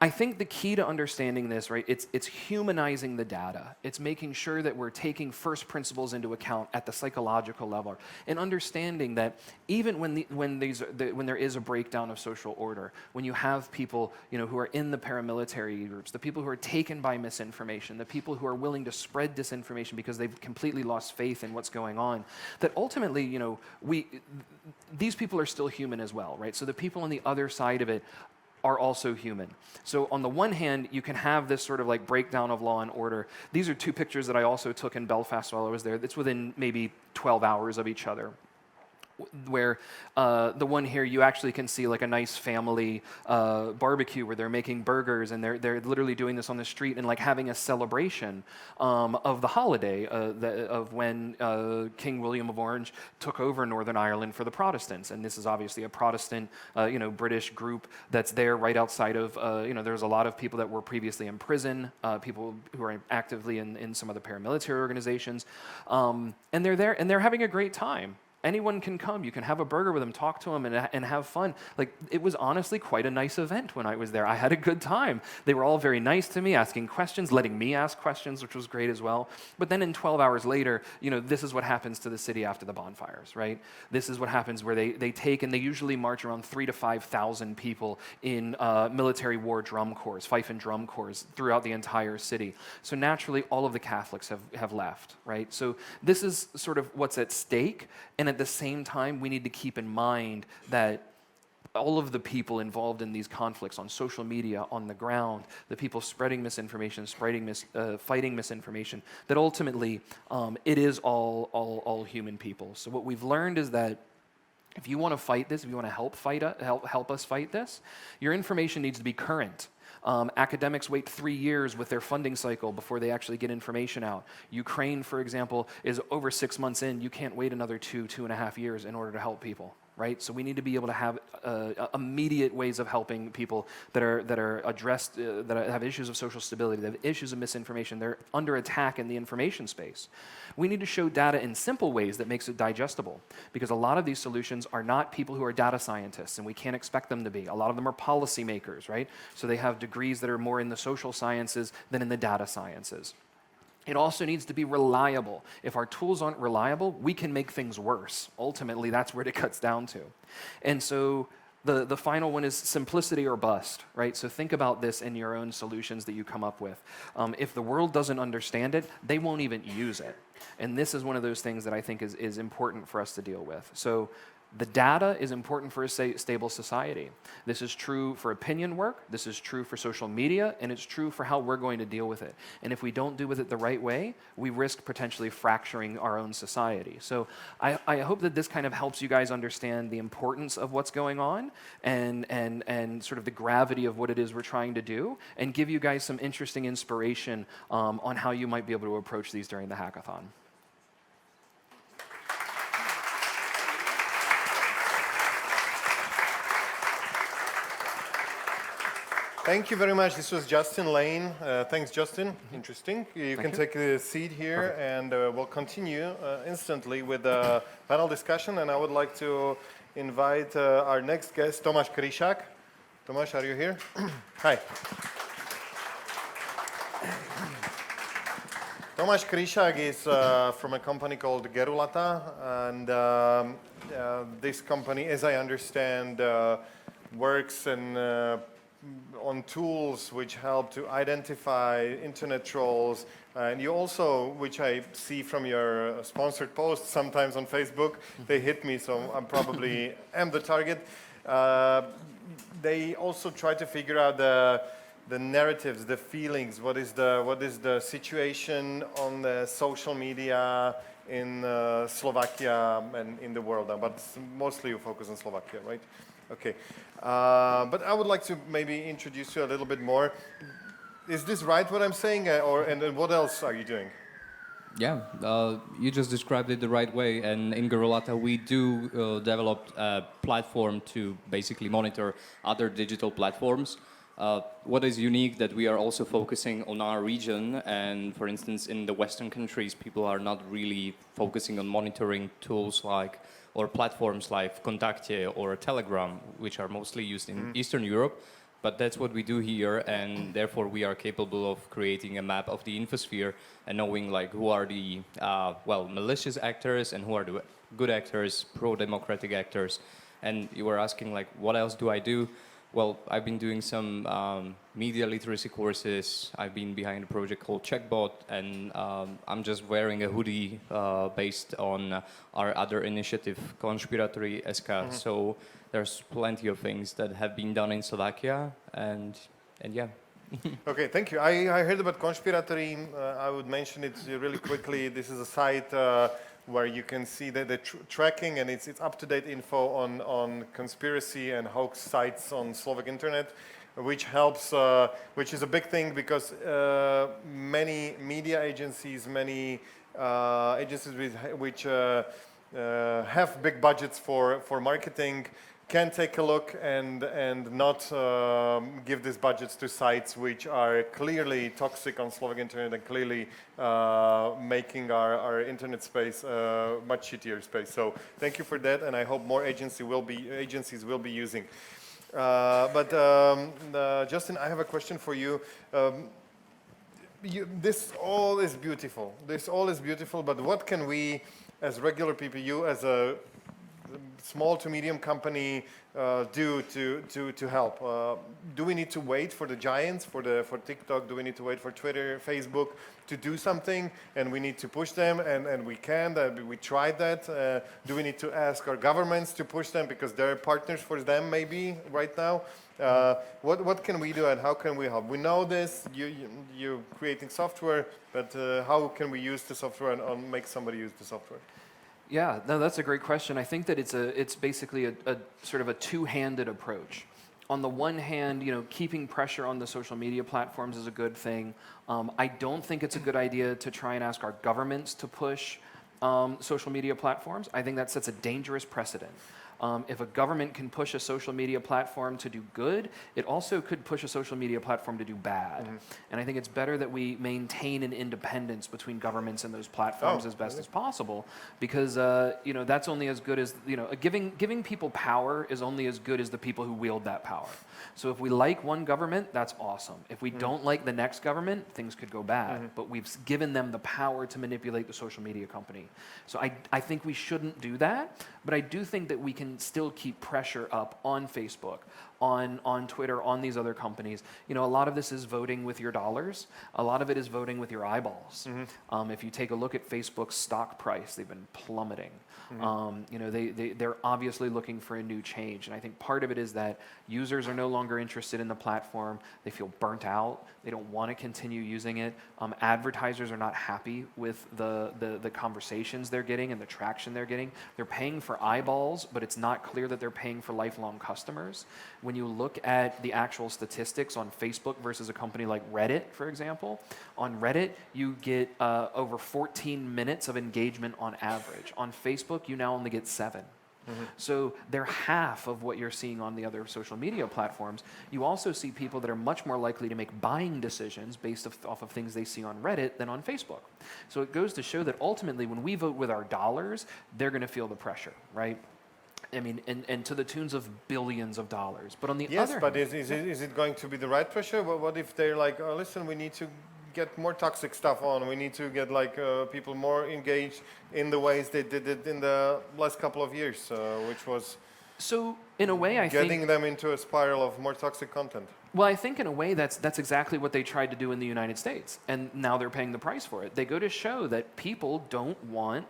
I think the key to understanding this, right, it's humanizing the data. It's making sure that we're taking first principles into account at the psychological level, and understanding that even when there is a breakdown of social order, when you have people who are in the paramilitary groups, the people who are taken by misinformation, the people who are willing to spread disinformation because they've completely lost faith in what's going on, that ultimately these people are still human as well, right? So the people on the other side of it are also human. So on the one hand, you can have this sort of like breakdown of law and order. These are 2 pictures that I also took in Belfast while I was there. It's within maybe 12 hours of each other, where the one here, you actually can see like a nice family barbecue where they're making burgers, and they're literally doing this on the street and like having a celebration of the holiday of when King William of Orange took over Northern Ireland for the Protestants. And this is obviously a Protestant, British group that's there right outside of, there's a lot of people that were previously in prison, people who are actively in some of the paramilitary organizations, and they're there and they're having a great time. Anyone can come. You can have a burger with them, talk to them, and have fun. Like, it was honestly quite a nice event when I was there. I had a good time. They were all very nice to me, asking questions, letting me ask questions, which was great as well. But then 12 hours later, this is what happens to the city after the bonfires, right? This is what happens where they take, and they usually march around 3,000 to 5,000 people in military war drum corps, fife and drum corps throughout the entire city. So naturally, all of the Catholics have left, right? So this is sort of what's at stake. And at the same time, we need to keep in mind that all of the people involved in these conflicts on social media, on the ground, the people spreading misinformation, fighting misinformation, that ultimately it is all human people. So what we've learned is that if you want to fight this, if you want to help us fight this, your information needs to be current. Academics wait 3 years with their funding cycle before they actually get information out. Ukraine, for example, is over 6 months in. You can't wait another 2.5 years in order to help people, right? So we need to be able to have immediate ways of helping people that are addressed, that have issues of social stability, that have issues of misinformation. They're under attack in the information space. We need to show data in simple ways that makes it digestible, because a lot of these solutions are not people who are data scientists, and we can't expect them to be. A lot of them are policymakers, right? So they have degrees that are more in the social sciences than in the data sciences. It also needs to be reliable. If our tools aren't reliable, we can make things worse. Ultimately, that's where it cuts down to. And so the final one is simplicity or bust, right? So think about this in your own solutions that you come up with. If the world doesn't understand it, they won't even use it. And this is one of those things that I think is important for us to deal with. So the data is important for a stable society. This is true for opinion work, this is true for social media, and it's true for how we're going to deal with it. And if we don't deal with it the right way, we risk potentially fracturing our own society. So I hope that this kind of helps you guys understand the importance of what's going on and sort of the gravity of what it is we're trying to do, and give you guys some interesting inspiration on how you might be able to approach these during the hackathon. Thank you very much. This was Justin Lane. Thanks, Justin. Interesting. You can take a seat here. Perfect. And we'll continue instantly with the panel discussion. And I would like to invite our next guest, Tomáš Kryšák. Tomáš, are you here? Hi. Tomáš Kryšák is from a company called Gerulata, and this company, as I understand, works on tools which help to identify internet trolls. And you also, which I see from your sponsored posts sometimes on Facebook, they hit me, so I'm probably am the target. They also try to figure out the narratives, the feelings, what is the situation on the social media in Slovakia and in the world, but mostly you focus on Slovakia, right? Okay, but I would like to maybe introduce you a little bit more. Is this right what I'm saying, and what else are you doing? Yeah, you just described it the right way. And in Garolata, we do develop a platform to basically monitor other digital platforms. What is unique that we are also focusing on our region, and for instance, in the Western countries, people are not really focusing on monitoring tools like or platforms like Kontakte or Telegram, which are mostly used in Eastern Europe. But that's what we do here, and therefore we are capable of creating a map of the infosphere and knowing like who are the malicious actors and who are the good actors, pro-democratic actors. And you were asking like, what else do I do? Well, I've been doing some media literacy courses. I've been behind a project called Checkbot, and I'm just wearing a hoodie based on our other initiative, Conspiratory SK. So there's plenty of things that have been done in Slovakia, and yeah. Okay, thank you. I heard about Conspiratory. I would mention it really quickly. This is a site where you can see the tracking, and it's up-to-date info on conspiracy and hoax sites on Slovak internet, which helps, which is a big thing because many media agencies, many agencies which have big budgets for marketing can take a look and not give these budgets to sites which are clearly toxic on Slovak internet and clearly making our internet space a much shittier space. So thank you for that, and I hope more agencies will be using. Justin, I have a question for you. This all is beautiful. This all is beautiful, but what can we, as regular people, you as a small to medium company, do to help? Do we need to wait for the giants, for TikTok? Do we need to wait for Twitter, Facebook to do something, and we need to push them, and we can? We tried that. Do we need to ask our governments to push them because they're partners for them maybe right now? What can we do, and how can we help? We know this. You're creating software, but how can we use the software and make somebody use the software? Yeah, no, that's a great question. I think that it's basically a sort of a two-handed approach. On the one hand, keeping pressure on the social media platforms is a good thing. I don't think it's a good idea to try and ask our governments to push social media platforms. I think that sets a dangerous precedent. If a government can push a social media platform to do good, it also could push a social media platform to do bad. And I think it's better that we maintain an independence between governments and those platforms as best as possible, because that's only as good as giving people power is only as good as the people who wield that power. So if we like one government, that's awesome. If we don't like the next government, things could go bad. But we've given them the power to manipulate the social media company. So I think we shouldn't do that, but I do think that we can still keep pressure up on Facebook, on Twitter, on these other companies. A lot of this is voting with your dollars. A lot of it is voting with your eyeballs. If you take a look at Facebook's stock price, they've been plummeting. They're obviously looking for a new change, and I think part of it is that users are no longer interested in the platform. They feel burnt out. They don't want to continue using it. Advertisers are not happy with the conversations they're getting and the traction they're getting. They're paying for eyeballs, but it's not clear that they're paying for lifelong customers. When you look at the actual statistics on Facebook versus a company like Reddit, for example, on Reddit, you get over 14 minutes of engagement on average. On Facebook, you now only get 7. So they're half of what you're seeing on the other social media platforms. You also see people that are much more likely to make buying decisions based off of things they see on Reddit than on Facebook. So it goes to show that ultimately when we vote with our dollars, they're going to feel the pressure, right? I mean, and to the tunes of billions of dollars. But on the Yes, other but hand, is it going to be the right pressure? What if they're like, oh, listen, we need to get more toxic stuff on. We need to get like people more engaged in the ways they did it in the last couple of years, which was so in a way, I getting think. them into a spiral of more toxic content. Well, I think in a way that's exactly what they tried to do in the United States, and now they're paying the price for it. They go to show that people want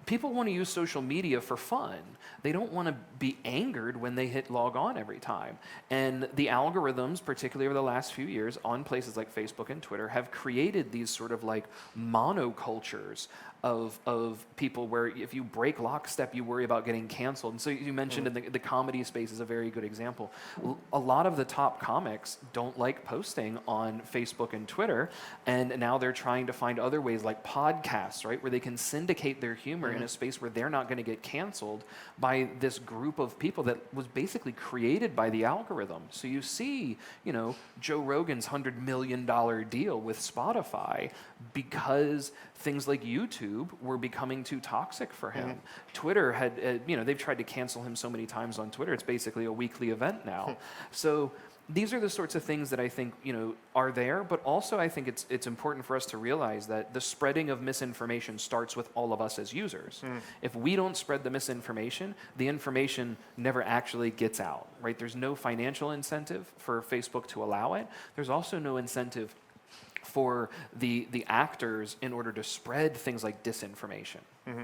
to use social media for fun. They don't want to be angered when they hit log on every time. And the algorithms, particularly over the last few years on places like Facebook and Twitter, have created these sort of like monocultures of people where if you break lockstep, you worry about getting canceled. And so you mentioned in the comedy space is a very good example. A lot of the top comics don't like posting on Facebook and Twitter, and now they're trying to find other ways like podcasts, right, where they can syndicate their humor in a space where they're not going to get canceled by this group of people that was basically created by the algorithm. So you see, Joe Rogan's $100 million deal with Spotify because things like YouTube were becoming too toxic for him. Twitter had, they've tried to cancel him so many times on Twitter. It's basically a weekly event now. So these are the sorts of things that I think are there, but also I think it's important for us to realize that the spreading of misinformation starts with all of us as users. If we don't spread the misinformation, the information never actually gets out, right? There's no financial incentive for Facebook to allow it. There's also no incentive for the actors in order to spread things like disinformation,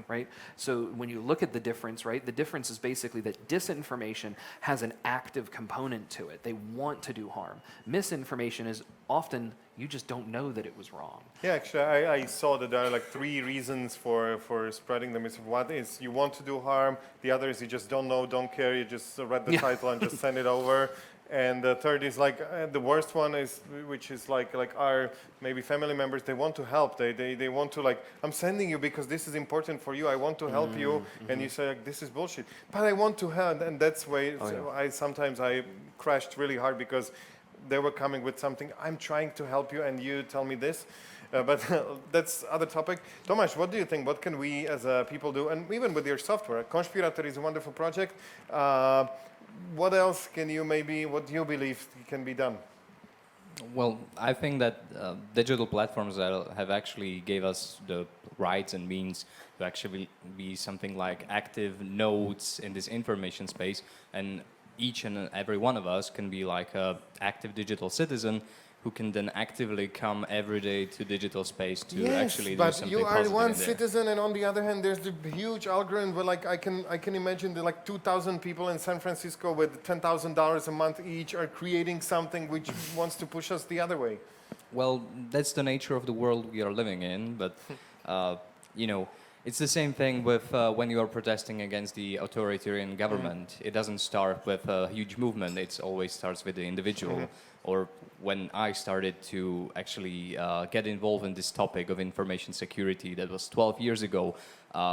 right? So when you look at the difference, right, the difference is basically that disinformation has an active component to it. They want to do harm. Misinformation is often you just don't know that it was wrong. Yeah, actually, I saw that there are like 3 reasons for spreading the misinformation. One is you want to do harm. The other is you just don't know, don't care. You just read the title and just send it over. And the third is like the worst one is, which is like our maybe family members. They want to help. They want to like, I'm sending you because this is important for you. I want to help you, and you say like, this is bullshit. But I want to help, and that's why I sometimes crashed really hard because they were coming with something. I'm trying to help you, and you tell me this. But that's other topic. Tomáš, what do you think? What can we as people do? And even with your software, Conspirator is a wonderful project. What else can you what do you believe can be done? Well, I think that digital platforms that have actually gave us the rights and means to actually be something like active nodes in this information space, and each and every one of us can be like an active digital citizen who can then actively come every day to digital space to actually do something you are positive one in there. citizen, and on the other hand, there's the huge algorithm where like I can imagine that like 2,000 people in San Francisco with $10,000 a month each are creating something which wants to push us the other way. Well, that's the nature of the world we are living in, but it's the same thing with when you are protesting against the authoritarian government. It doesn't start with a huge movement. It always starts with the individual. Or when I started to actually get involved in this topic of information security, that was 12 years ago,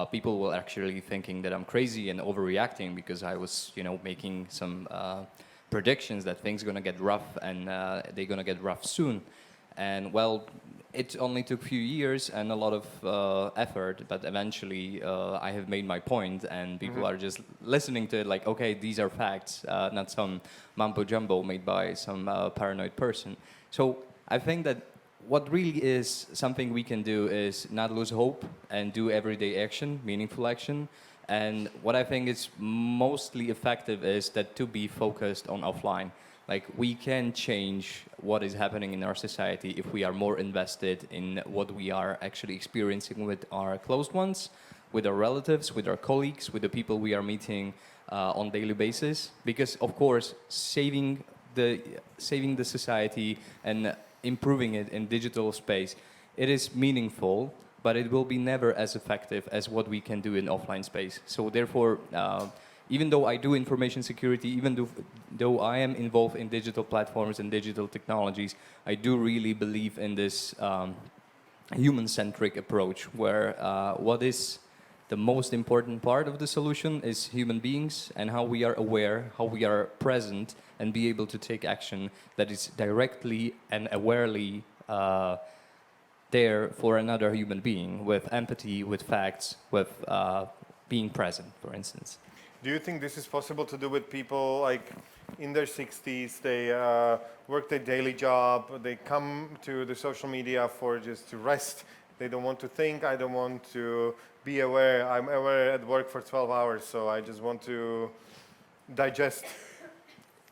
people were actually thinking that I'm crazy and overreacting because I was, making some predictions that things are going to get rough and they're going to get rough soon. And well, it only took a few years and a lot of effort, but eventually I have made my point, and people are just listening to it like, okay, these are facts, not some mumbo jumbo made by some paranoid person. So I think that what really is something we can do is not lose hope and do everyday action, meaningful action. And what I think is mostly effective is that to be focused on offline. Like, we can change what is happening in our society if we are more invested in what we are actually experiencing with our close ones, with our relatives, with our colleagues, with the people we are meeting on daily basis. Because, of course, saving the society and improving it in digital space, it is meaningful, but it will be never as effective as what we can do in offline space. So therefore, even though I do information security, even though I am involved in digital platforms and digital technologies, I do really believe in this human-centric approach where what is the most important part of the solution is human beings and how we are aware, how we are present, and be able to take action that is directly and awarely there for another human being, with empathy, with facts, with being present, for instance. Do you think this is possible to do with people like in their 60s? They work their daily job. They come to the social media for just to rest. They don't want to think. I don't want to be aware. I'm aware at work for 12 hours, so I just want to digest.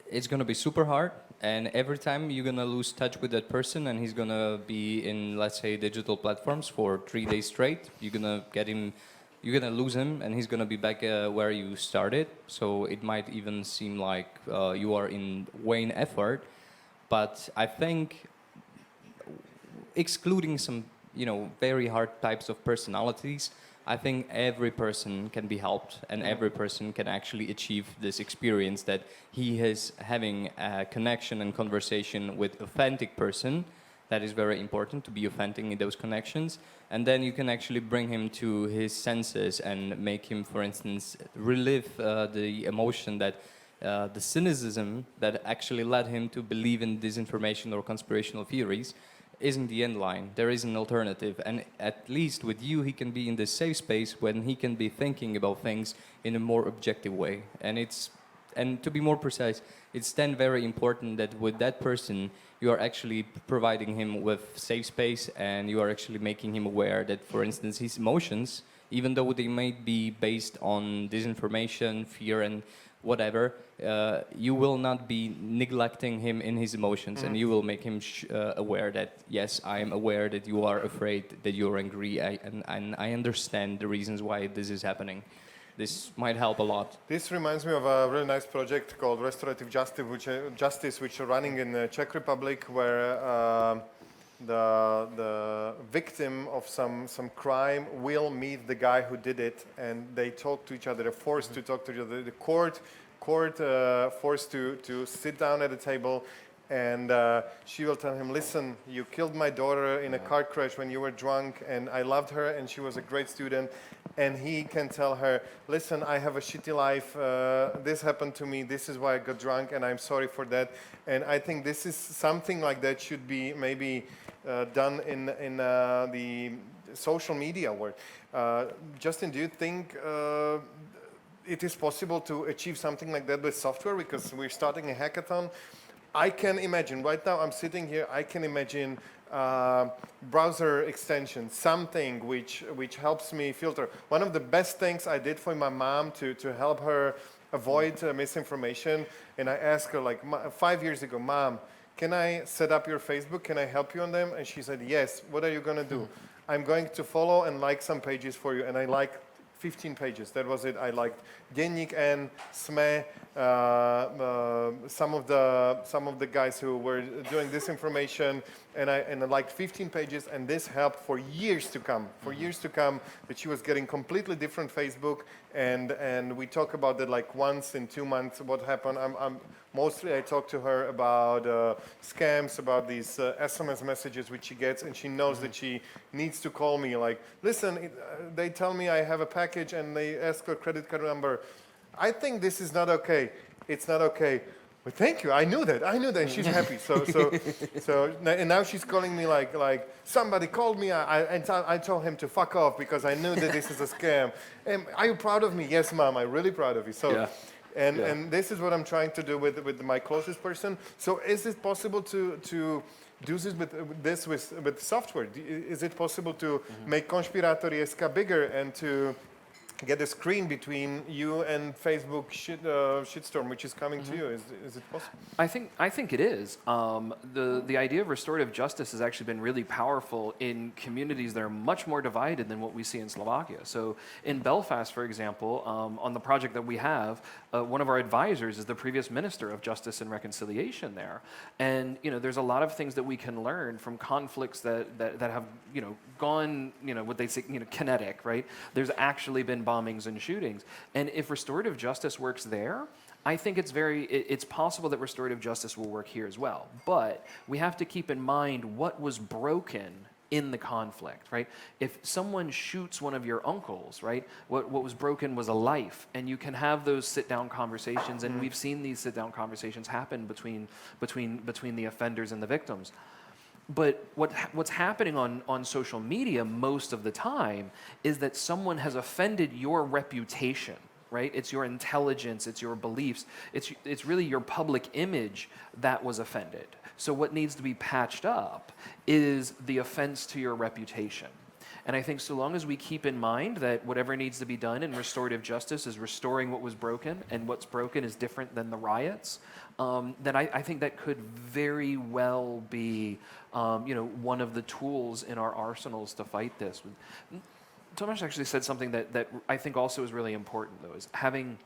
It's gonna be super hard, and every time you're gonna lose touch with that person, and he's gonna be in, let's say, digital platforms for 3 days straight. You're gonna lose him, and he's gonna be back where you started. So it might even seem like you are in vain effort, but I think excluding some, very hard types of personalities, I think every person can be helped, and every person can actually achieve this experience that he is having a connection and conversation with authentic person. That is very important, to be authentic in those connections. And then you can actually bring him to his senses and make him, for instance, relive the emotion that the cynicism that actually led him to believe in disinformation or conspirational theories isn't the end line. There is an alternative. And at least with you, he can be in this safe space when he can be thinking about things in a more objective way. And to be more precise, it's then very important that with that person, you are actually providing him with safe space, and you are actually making him aware that, for instance, his emotions, even though they may be based on disinformation, fear, and whatever, you will not be neglecting him in his emotions, and you will make him aware that, yes, I am aware that you are afraid, that you're angry, and I understand the reasons why this is happening. This might help a lot. This reminds me of a really nice project called Restorative Justice, which are running in the Czech Republic, where the victim of some crime will meet the guy who did it, and they talk to each other. They're forced to talk to each other. The court forced to sit down at a table, and she will tell him, listen, you killed my daughter in a car crash when you were drunk, and I loved her, and she was a great student. And he can tell her, listen, I have a shitty life, this happened to me, this is why I got drunk, and I'm sorry for that. And I think this is something like that should be maybe done in the social media world. Justin, do you think it is possible to achieve something like that with software? Because we're starting a hackathon. I can imagine, right now I'm sitting here, I can imagine browser extension, something which helps me filter. One of the best things I did for my mom to help her avoid misinformation, and I asked her like 5 years ago, Mom, can I set up your Facebook? Can I help you on them? And she said, yes. What are you going to do? I'm going to follow and like some pages for you. And I liked 15 pages. That was it. I liked Deník N, SME, some of the guys who were doing disinformation, and I liked 15 pages, and this helped for years to come. For years to come, that she was getting completely different Facebook, and we talk about that like once in 2 months. What happened? Mostly I talk to her about scams, about these SMS messages which she gets, and she knows that she needs to call me. Like, listen, they tell me I have a package, and they ask for a credit card number. I think this is not okay. It's not okay. But thank you. I knew that. And she's happy. And now she's calling me like somebody called me. I told him to fuck off because I knew that this is a scam. And are you proud of me? Yes, Mom. I'm really proud of you. So. Yeah. And this is what I'm trying to do with my closest person. So is it possible to do this with software? Is it possible to make Conspiratory.sk bigger and to get a screen between you and Facebook shitstorm, which is coming to you? Is it possible? I think it is. The idea of restorative justice has actually been really powerful in communities that are much more divided than what we see in Slovakia. So in Belfast, for example, on the project that we have, one of our advisors is the previous Minister of Justice and Reconciliation there. And there's a lot of things that we can learn from conflicts that have gone what they say kinetic, right? There's actually been bombings and shootings. And if restorative justice works there, I think it's possible that restorative justice will work here as well. But we have to keep in mind what was broken in the conflict, right? If someone shoots one of your uncles, right, what was broken was a life, and you can have those sit-down conversations, and we've seen these sit-down conversations happen between the offenders and the victims. But what's happening on social media most of the time is that someone has offended your reputation, right? It's your intelligence, it's your beliefs, it's really your public image that was offended. So what needs to be patched up is the offense to your reputation. And I think so long as we keep in mind that whatever needs to be done in restorative justice is restoring what was broken, and what's broken is different than the riots, then I think that could very well be one of the tools in our arsenals to fight this. Tomasz actually said something that I think also is really important, though, is having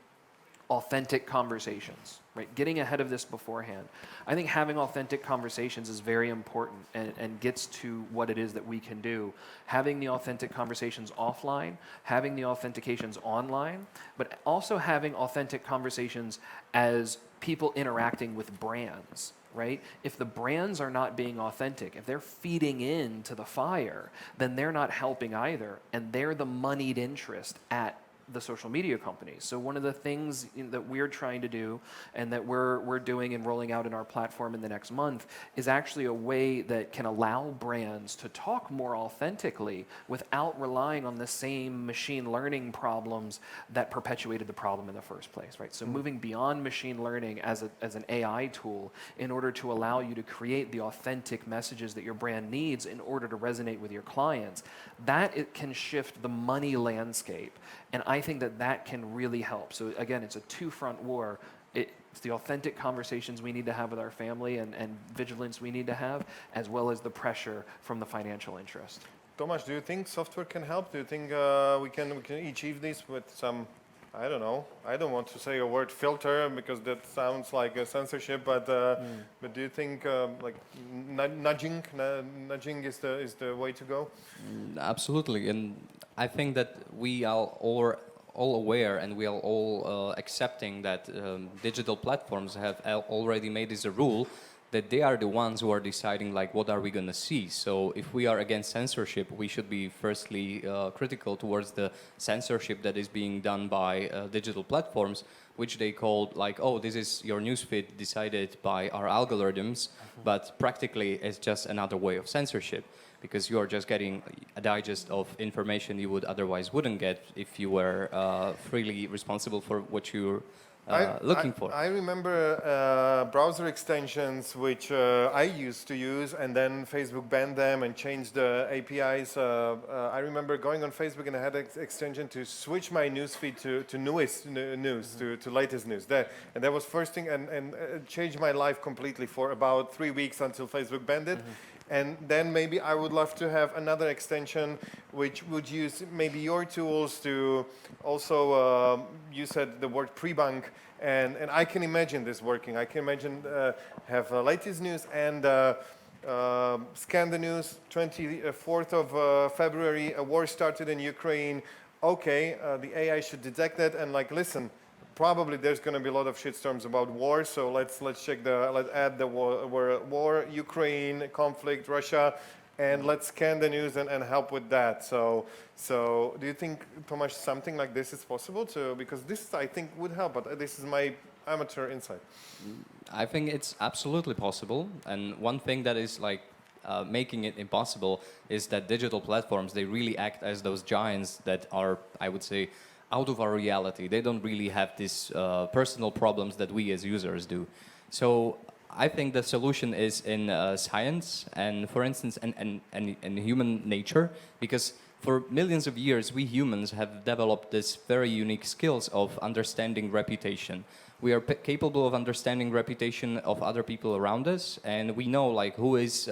authentic conversations, right? Getting ahead of this beforehand. I think having authentic conversations is very important and gets to what it is that we can do. Having the authentic conversations offline, having the authentications online, but also having authentic conversations as people interacting with brands, right? If the brands are not being authentic, if they're feeding into the fire, then they're not helping either, and they're the moneyed interest at the social media companies. So one of the things that we're trying to do and that we're doing and rolling out in our platform in the next month is actually a way that can allow brands to talk more authentically without relying on the same machine learning problems that perpetuated the problem in the first place, right? So moving beyond machine learning as an AI tool in order to allow you to create the authentic messages that your brand needs in order to resonate with your clients, that it can shift the money landscape. And I think that can really help. So again, it's a two-front war. It's the authentic conversations we need to have with our family and vigilance we need to have, as well as the pressure from the financial interest. Tomasz, do you think software can help? Do you think we can achieve this with some, I don't know, I don't want to say a word filter because that sounds like a censorship, but do you think like nudging is the way to go? Absolutely, and I think that we are all aware and we are all accepting that digital platforms have already made this a rule that they are the ones who are deciding like what are we going to see. So if we are against censorship, we should be firstly critical towards the censorship that is being done by digital platforms, which they called like, oh, this is your newsfeed decided by our algorithms, but practically it's just another way of censorship, because you are just getting a digest of information you would otherwise wouldn't get if you were freely responsible for what you're looking for. I remember browser extensions which I used to use, and then Facebook banned them and changed the APIs. I remember going on Facebook and I had an extension to switch my newsfeed to newest news, to latest news. And that was first thing, and it changed my life completely for about 3 weeks until Facebook banned it. And then maybe I would love to have another extension which would use maybe your tools to also, you said the word pre-bank, and I can imagine this working. I can imagine have latest news and scan the news, 24th of February, a war started in Ukraine. Okay, the AI should detect that and like, listen, probably there's going to be a lot of shitstorms about war, so let's add the war, Ukraine, conflict, Russia, and let's scan the news and help with that. So do you think, Tomasz, something like this is possible too? Because this, I think, would help, but this is my amateur insight. I think it's absolutely possible, and one thing that is like making it impossible is that digital platforms, they really act as those giants that are, I would say, out of our reality. They don't really have these personal problems that we as users do. So I think the solution is in science and, for instance, and human nature, because for millions of years we humans have developed this very unique skills of understanding reputation. We are capable of understanding reputation of other people around us, and we know like who is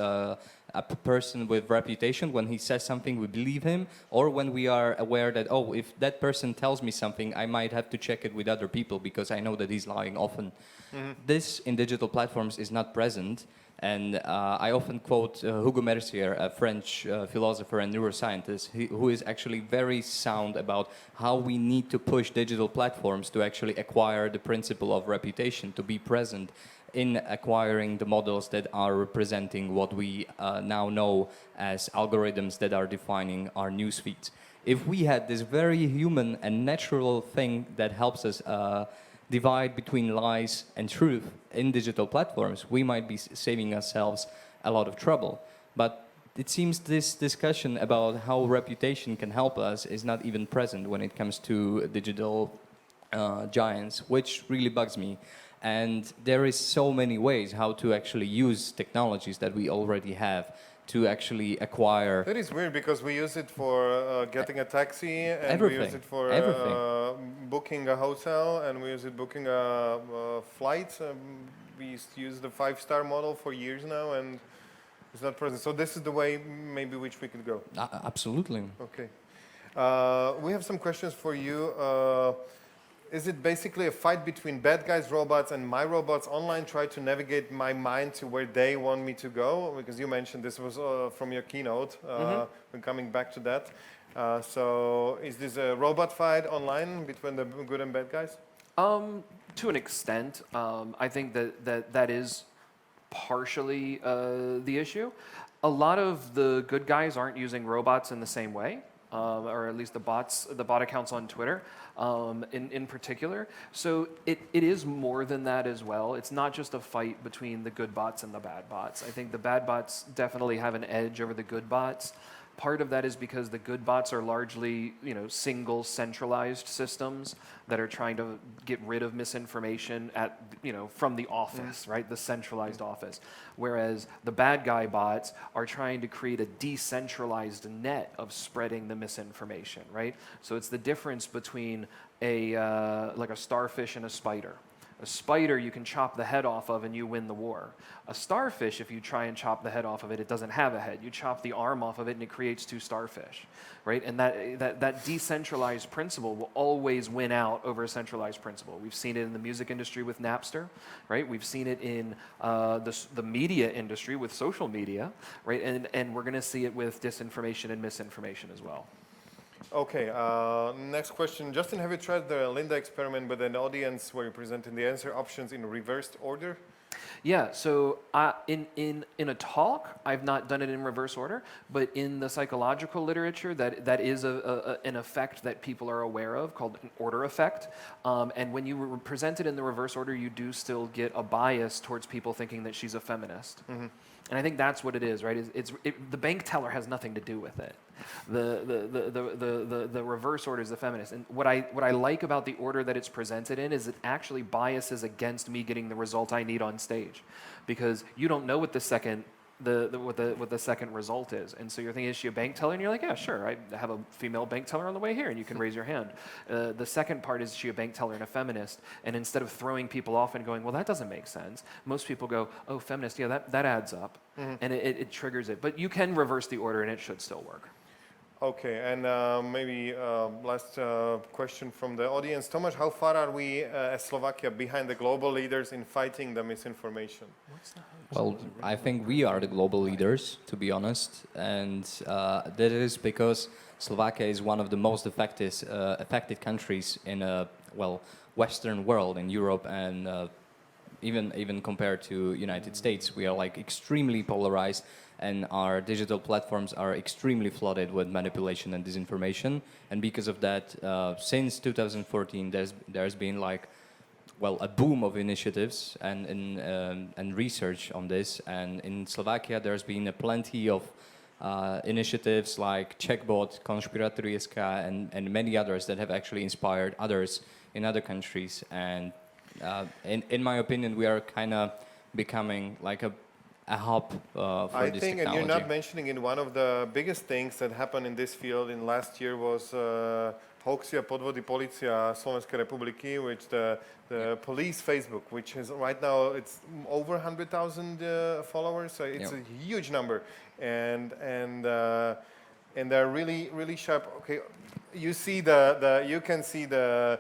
a person with reputation. When he says something, we believe him, or when we are aware that, oh, if that person tells me something, I might have to check it with other people because I know that he's lying often. This in digital platforms is not present, and I often quote Hugo Mercier, a French philosopher and neuroscientist, who is actually very sound about how we need to push digital platforms to actually acquire the principle of reputation, to be present in acquiring the models that are representing what we now know as algorithms that are defining our news feeds. If we had this very human and natural thing that helps us divide between lies and truth in digital platforms, we might be saving ourselves a lot of trouble. But it seems this discussion about how reputation can help us is not even present when it comes to digital giants, which really bugs me. And there is so many ways how to actually use technologies that we already have to actually acquire That is weird because we use it for getting a taxi, and we use everything. it for booking a hotel, and we use it booking a flight. We used to use the 5-star model for years now, and it's not present. So this is the way maybe which we could go. Absolutely. Okay. We have some questions for you. Is it basically a fight between bad guys, robots, and my robots online try to navigate my mind to where they want me to go? Because you mentioned this was from your keynote. We're coming back to that. So is this a robot fight online between the good and bad guys? To an extent, I think that is partially the issue. A lot of the good guys aren't using robots in the same way, or at least the bot accounts on Twitter in particular. So it is more than that as well. It's not just a fight between the good bots and the bad bots. I think the bad bots definitely have an edge over the good bots. Part of that is because the good bots are largely, single centralized systems that are trying to get rid of misinformation from the office, right? The centralized office. Whereas the bad guy bots are trying to create a decentralized net of spreading the misinformation, right? So it's the difference between like a starfish and a spider. A spider you can chop the head off of and you win the war. A starfish, if you try and chop the head off of it, it doesn't have a head. You chop the arm off of it and it creates 2 starfish, right? And that decentralized principle will always win out over a centralized principle. We've seen it in the music industry with Napster, right? We've seen it in the media industry with social media, right? And we're going to see it with disinformation and misinformation as well. Okay, next question. Justin, have you tried the Linda experiment with an audience where you presented the answer options in reversed order? Yeah, so in a talk, I've not done it in reverse order, but in the psychological literature, that is an effect that people are aware of called an order effect. And when you present it in the reverse order, you do still get a bias towards people thinking that she's a feminist. Mm-hmm. And I think that's what it is, right? The bank teller has nothing to do with it. The reverse order is the feminist. And what I like about the order that it's presented in is it actually biases against me getting the result I need on stage, because you don't know what the second what the second result is. And so you're thinking, is she a bank teller? And you're like, yeah, sure. I have a female bank teller on the way here, and you can raise your hand. The second part is she a bank teller and a feminist? And instead of throwing people off and going, well, that doesn't make sense, most people go, oh, feminist, yeah, that adds up. Mm-hmm. And it triggers it. But you can reverse the order, and it should still work. Okay, and maybe last question from the audience. Tomáš, how far are we as Slovakia behind the global leaders in fighting the misinformation? Well, I think we are the global leaders, to be honest, and that is because Slovakia is one of the most affected countries in a Western world, in Europe, and even compared to United States, we are like extremely polarized, and our digital platforms are extremely flooded with manipulation and disinformation. And because of that, since 2014, there's been like, a boom of initiatives and research on this. And in Slovakia, there's been plenty of initiatives like Checkbot, Konspiratory.sk, and many others that have actually inspired others in other countries. And in my opinion, we are kind of becoming like a hub for this technology. And you're not mentioning in one of the biggest things that happened in this field in last year was hoaxy a podvody Polícia Slovenskej republiky, which the police Facebook, which is right now it's over 100,000 followers, so it's a huge number, and they're really sharp. Okay, you see you can see the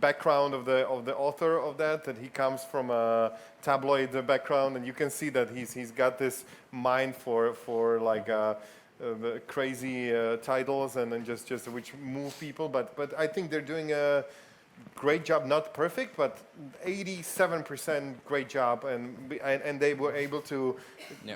background of the author of that he comes from a tabloid background, and you can see that he's got this mind for like crazy titles and just which move people, but I think they're doing a great job, not perfect, but 87% great job, and they were able to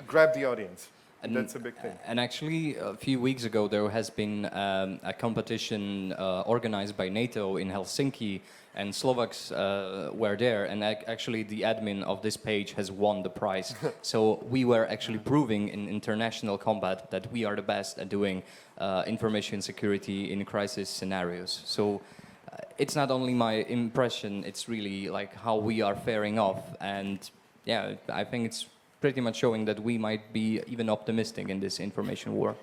grab the audience. And that's a big thing. And actually, a few weeks ago, there has been a competition organized by NATO in Helsinki, and Slovaks were there. And actually, the admin of this page has won the prize. So we were actually proving in international combat that we are the best at doing information security in crisis scenarios. So it's not only my impression; it's really like how we are faring off. And yeah, I think it's pretty much showing that we might be even optimistic in this information war.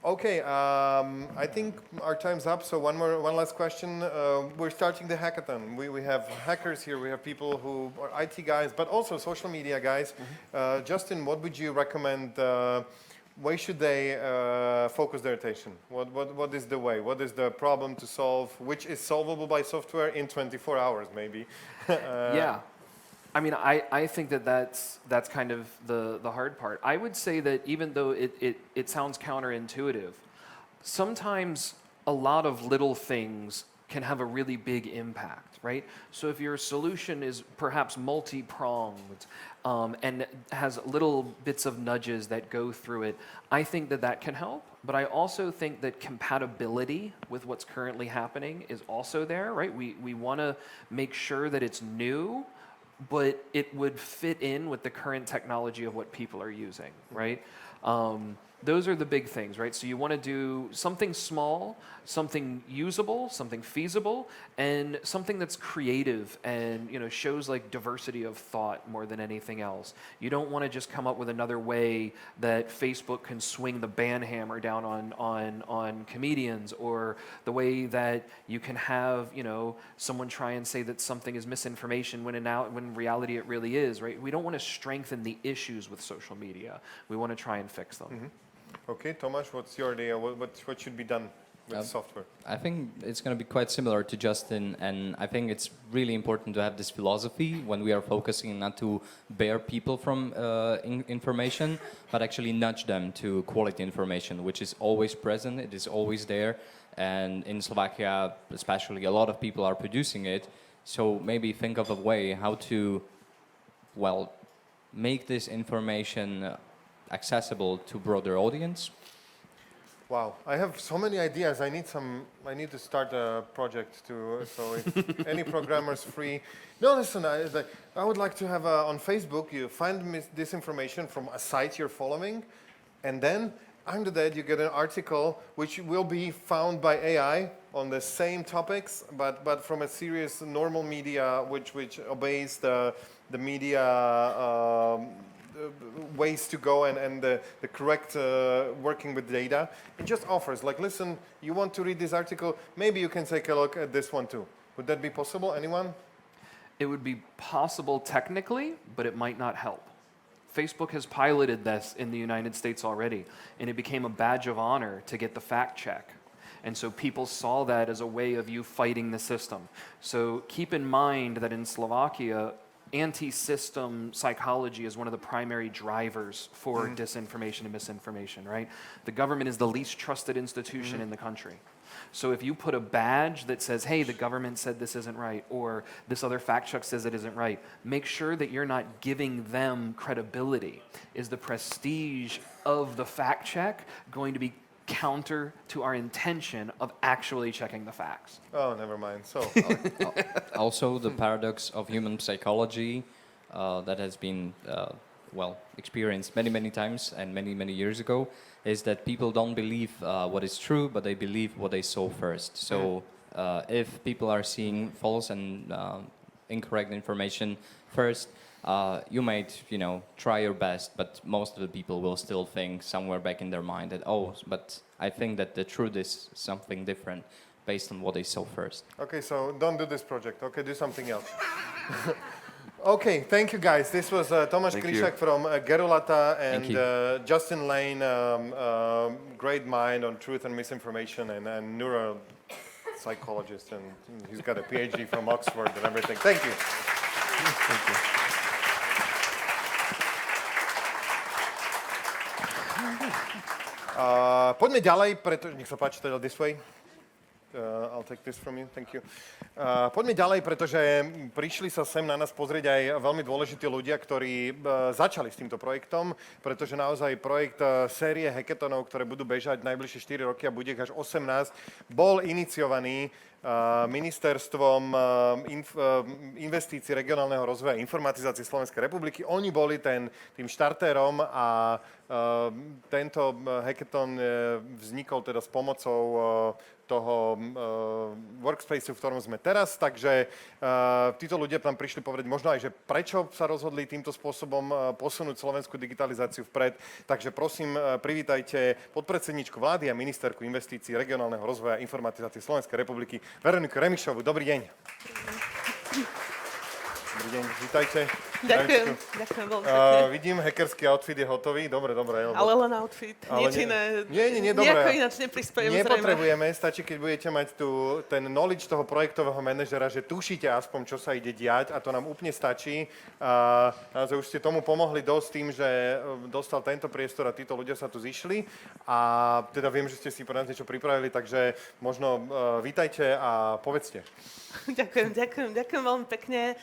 Okay, I think our time's up. So one last question. We're starting the hackathon. We have hackers here. We have people who are IT guys, but also social media guys. Justin, what would you recommend? Where should they focus their attention? What is the way? What is the problem to solve? Which is solvable by software in 24 hours, maybe? Yeah. I mean, I think that's kind of the hard part. I would say that even though it sounds counterintuitive, sometimes a lot of little things can have a really big impact, right? So if your solution is perhaps multi-pronged and has little bits of nudges that go through it, I think that can help. But I also think that compatibility with what's currently happening is also there, right? We want to make sure that it's new, but it would fit in with the current technology of what people are using, right? Those are the big things, right? So you want to do something small, something usable, something feasible, and something that's creative and shows like diversity of thought more than anything else. You don't want to just come up with another way that Facebook can swing the ban hammer down on comedians, or the way that you can have someone try and say that something is misinformation when in reality it really is, right? We don't want to strengthen the issues with social media. We want to try and fix them. Mm-hmm. Okay, Tomasz, what's your idea? What should be done with software? I think it's going to be quite similar to Justin, and I think it's really important to have this philosophy when we are focusing not to bear people from information, but actually nudge them to quality information, which is always present, it is always there, and in Slovakia especially, a lot of people are producing it, so maybe think of a way how to, make this information accessible to broader audience. Wow, I have so many ideas. I need to start a project too. So if any programmers free, no, listen. I would like to have on Facebook. You find this information from a site you're following, and then under that you get an article which will be found by AI on the same topics, but from a serious normal media which obeys the media. Ways to go and the correct working with data. It just offers, like, listen, you want to read this article, maybe you can take a look at this one too. Would that be possible? Anyone? It would be possible technically, but it might not help. Facebook has piloted this in the United States already, and it became a badge of honor to get the fact check. And so people saw that as a way of you fighting the system. So keep in mind that in Slovakia, anti-system psychology is one of the primary drivers for disinformation and misinformation, right? The government is the least trusted institution in the country. So if you put a badge that says, hey, the government said this isn't right, or this other fact check says it isn't right, make sure that you're not giving them credibility. Is the prestige of the fact check going to be counter to our intention of actually checking the facts? Oh, never mind. So Also, the paradox of human psychology that has been experienced many times and many years ago is that people don't believe what is true, but they believe what they saw first. So if people are seeing false and incorrect information first, you might, try your best, but most of the people will still think somewhere back in their mind that, but I think that the truth is something different based on what they saw first. okay, so don't do this project. Okay, do something else. Okay, thank you guys. This was Tomasz Klišák from Gerulata and Justin Lane, great mind on truth and misinformation, and neuropsychologist, and he's got a PhD from Oxford and everything. Thank you. Thank you. Poďme ďalej, pretože nech sa páči, teda this way. I'll take this from you, thank you. Poďme ďalej, pretože prišli sa sem na nás pozrieť aj veľmi dôležití ľudia, ktorí začali s týmto projektom, pretože naozaj projekt série hackathonov, ktoré budú bežať najbližšie 4 roky a bude ich až 18, bol iniciovaný ministerstvom investícií regionálneho rozvoja a informatizácie Slovenskej republiky. Oni boli tým štartérom a tento hackathon vznikol teda s pomocou toho workspaceu, v ktorom sme teraz, takže títo ľudia tam prišli povedať možno aj, že prečo sa rozhodli týmto spôsobom posunúť slovenskú digitalizáciu vpred. Takže prosím, privítajte podpredsedničku vlády a ministerku investícií regionálneho rozvoja a informatizácie Slovenskej republiky Veroniku Remišovú. Dobrý deň. Dobrý deň, vítajte. Ďakujem veľmi pekne. Vidím, hackerský outfit je hotový, dobre. Ale len outfit, nič iné. Nie, dobre. Nejako ináč neprispejeme Nepotrebujeme, stačí, keď budete mať ten knowledge toho projektového manažera, že tušíte aspoň, čo sa ide diať a to nám úplne stačí. Naozaj už ste tomu pomohli dosť tým, že dostal tento priestor a títo ľudia sa tu zišli a teda viem, že ste si pre nás niečo pripravili, takže možno vítajte a povedzte. Ďakujem veľmi pekne.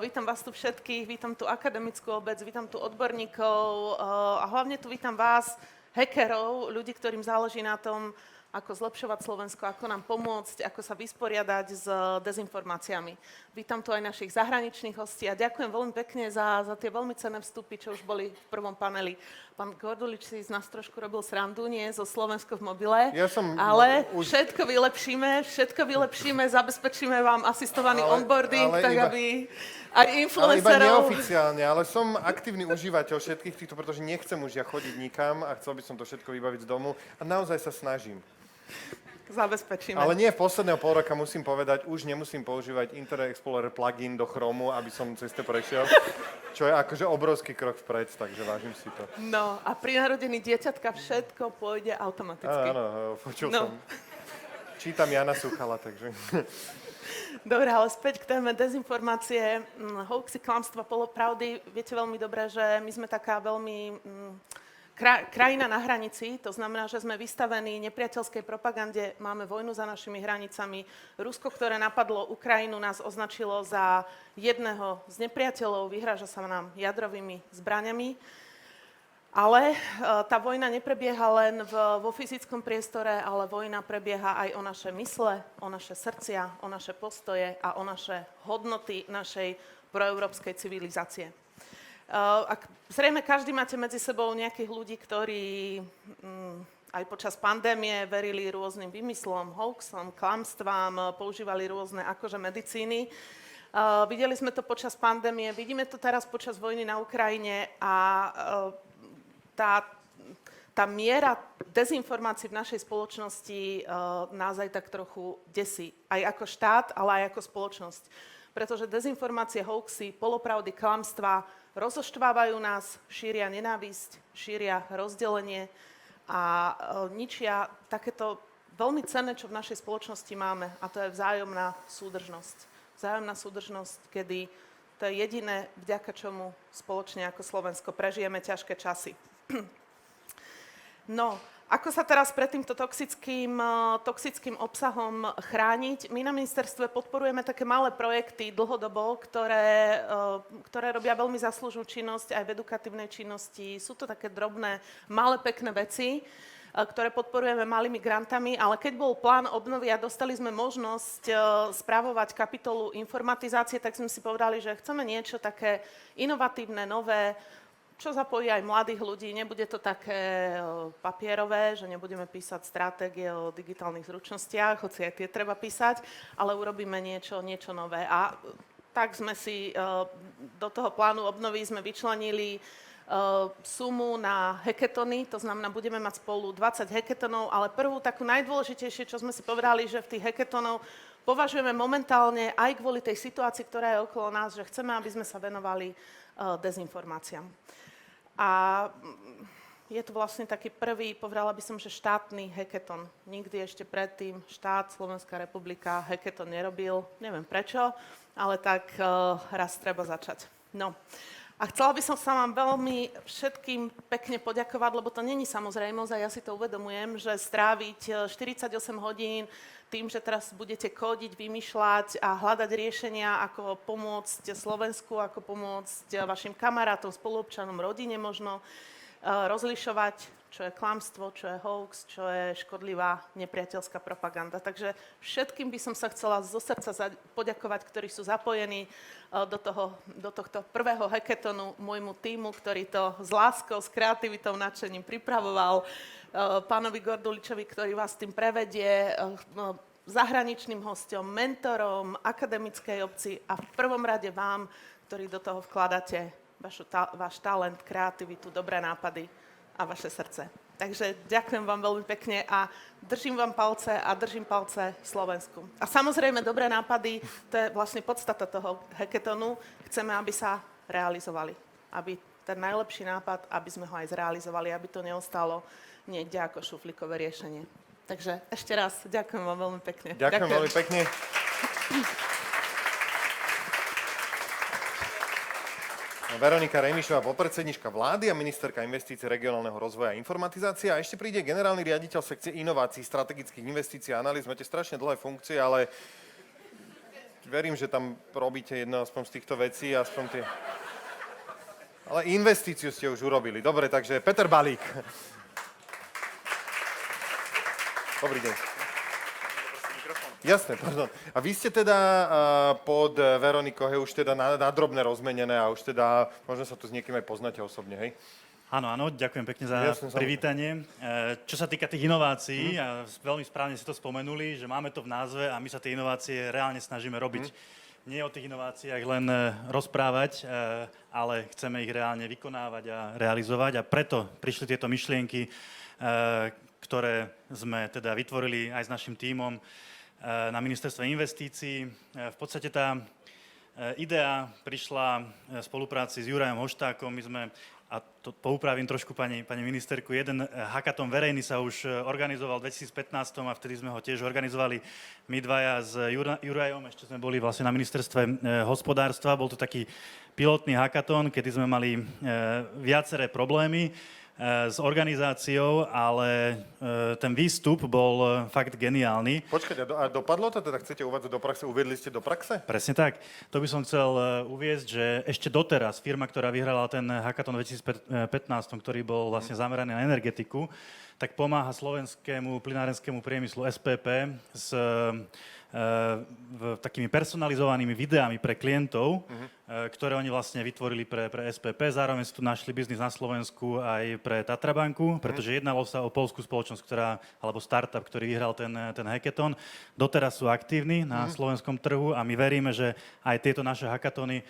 Vítam vás tu všetkých, vítam tu akademickú obec, vítam tu odborníkov a hlavne tu vítam vás, hackerov, ľudí, ktorým záleží na tom, ako zlepšovať Slovensko, ako nám pomôcť, ako sa vysporiadať s dezinformáciami. Vítam tu aj našich zahraničných hostí a ďakujem veľmi pekne za tie veľmi cenné vstupy, čo už boli v prvom paneli. Pán Gordulič si z nás trošku robil srandu, nie zo Slovensko v mobile, ale všetko vylepšíme, zabezpečíme vám asistovaný onboarding, tak aby aj influencerov... Ale iba neoficiálne, ale som aktívny užívateľ všetkých týchto, pretože nechcem už ja chodiť nikam a chcel by som to všetko vybaviť z domu a naozaj sa snažím. Zabezpečíme. Ale nie, v posledného pol roka musím povedať, už nemusím používať Internet Explorer plugin do Chromu, aby som cez to prešiel, čo je akože obrovský krok vpred, takže vážim si to. No a pri narodení dieťatka všetko pôjde automaticky. Áno, počul som. Čítam Jana Suchala, takže... Dobre, ale späť k téme dezinformácie, hoaxy, klamstva, polopravdy. Viete veľmi dobre, že my sme taká veľmi... krajina na hranici, to znamená, že sme vystavení nepriateľskej propagande, máme vojnu za našimi hranicami. Rusko, ktoré napadlo Ukrajinu, nás označilo za jedného z nepriateľov, vyhráža sa nám jadrovými zbraňami. Ale tá vojna neprebieha len vo fyzickom priestore, ale vojna prebieha aj o naše mysle, o naše srdcia, o naše postoje a o naše hodnoty našej proeurópskej civilizácie. Zrejme každý máte medzi sebou nejakých ľudí, ktorí aj počas pandémie verili rôznym výmyslom, hoaxom, klamstvám, používali rôzne akože medicíny. Videli sme to počas pandémie, vidíme to teraz počas vojny na Ukrajine a tá miera dezinformácií v našej spoločnosti nás aj tak trochu desí. Aj ako štát, ale aj ako spoločnosť. Pretože dezinformácie, hoaxy, polopravdy, klamstvá rozoštvávajú nás, šíria nenávisť, šíria rozdelenie a ničia takéto veľmi cenné, čo v našej spoločnosti máme, a to je vzájomná súdržnosť. Vzájomná súdržnosť, kedy to je jediné, vďaka čomu spoločne ako Slovensko prežijeme ťažké časy. No, ako sa teraz pred týmto toxickým obsahom chrániť? My na ministerstve podporujeme také malé projekty dlhodobo, ktoré robia veľmi zaslúžnú činnosť aj v edukatívnej činnosti. Sú to také drobné, malé, pekné veci, ktoré podporujeme malými grantami, ale keď bol plán obnovy a dostali sme možnosť správovať kapitolu informatizácie, tak sme si povedali, že chceme niečo také inovatívne, nové, čo zapojí aj mladých ľudí. Nebude to také papierové, že nebudeme písať stratégie o digitálnych zručnostiach, hoci aj tie treba písať, ale urobíme niečo nové. A tak sme si do toho plánu obnovy sme vyčlenili sumu na hackathony, to znamená, budeme mať spolu 20 hackathonov, ale prvú takú najdôležitejšie, čo sme si povedali, že v tých hackathonov považujeme momentálne aj kvôli tej situácii, ktorá je okolo nás, že chceme, aby sme sa venovali dezinformáciám. A je to vlastne taký prvý, povedala by som, že štátny hackathon. Nikdy ešte predtým štát, Slovenská republika hackathon nerobil, neviem prečo, ale tak raz treba začať. No. A chcela by som sa vám veľmi všetkým pekne poďakovať, lebo to není samozrejmosť a ja si to uvedomujem, že stráviť 48 hodín tým, že teraz budete kódiť, vymýšľať a hľadať riešenia, ako pomôcť Slovensku, ako pomôcť vašim kamarátom, spoluobčanom, rodine možno, rozlišovať, čo je klamstvo, čo je hoax, čo je škodlivá nepriateľská propaganda. Takže všetkým by som sa chcela zo srdca poďakovať, ktorí sú zapojení do tohto prvého hackathonu, môjmu tímu, ktorý to s láskou, s kreativitou, nadšením pripravoval, pánovi Gorduličovi, ktorý vás tým prevedie, zahraničným hosťom, mentorom, akademickej obci a v prvom rade vám, ktorí do toho vkladáte váš talent, kreativitu, dobré nápady a vaše srdce. Takže ďakujem vám veľmi pekne a držím vám palce a držím palce Slovensku. A samozrejme, dobré nápady, to je vlastne podstata toho hackathonu. Chceme, aby sa realizovali. Aby ten najlepší nápad, aby sme ho aj zrealizovali, aby to neostalo niekde ako šuflíkové riešenie. Takže ešte raz ďakujem vám veľmi pekne. Ďakujem veľmi pekne. Veronika Remišová, podpredsedníčka vlády a ministerka investícií, regionálneho rozvoja a informatizácie. A ešte príde generálny riaditeľ sekcie inovácií, strategických investícií a analýz. Máte strašne dlhé funkcie, ale verím, že tam robíte jedno aspoň z týchto vecí. Aspoň tie... Ale investíciu ste už urobili. Dobre, takže Peter Balík. Dobrý deň. Jasné, pardon. A vy ste teda pod Veronikou, už teda nadrobne rozmenené a už teda, možno sa tu s niekým aj poznáte osobne, hej? Áno, ďakujem pekne za privítanie. Čo sa týka tých inovácií, a veľmi správne si to spomenuli, že máme to v názve a my sa tie inovácie reálne snažíme robiť. Nie o tých inováciách len rozprávať, ale chceme ich reálne vykonávať a realizovať a preto prišli tieto myšlienky, ktoré sme teda vytvorili aj s našim tímom na ministerstve investícií. V podstate tá idea prišla v spolupráci s Jurajom Hoštákom. My sme, a to poupravím trošku pani ministerku, jeden hackathon verejný sa už organizoval v 2015 a vtedy sme ho tiež organizovali my dvaja s Jurajom. Ešte sme boli vlastne na ministerstve hospodárstva. Bol to taký pilotný hackathon, kedy sme mali viaceré problémy s organizáciou, ale ten výstup bol fakt geniálny. Počkajte, a dopadlo to? Teda chcete uvádzať do praxe? Uviedli ste do praxe? Presne tak. To by som chcel uviesť, že ešte doteraz firma, ktorá vyhrala ten hackathon v 2015, ktorý bol vlastne zameraný na energetiku, tak pomáha slovenskému plynárenskému priemyslu SPP s takými personalizovanými videami pre klientov, ktoré oni vlastne vytvorili pre SPP. Zároveň si tu našli biznis na Slovensku aj pre Tatrabanku, pretože jednalo sa o poľskú spoločnosť, alebo startup, ktorý vyhral ten hackathon. Doteraz sú aktívni na slovenskom trhu a my veríme, že aj tieto naše hackathony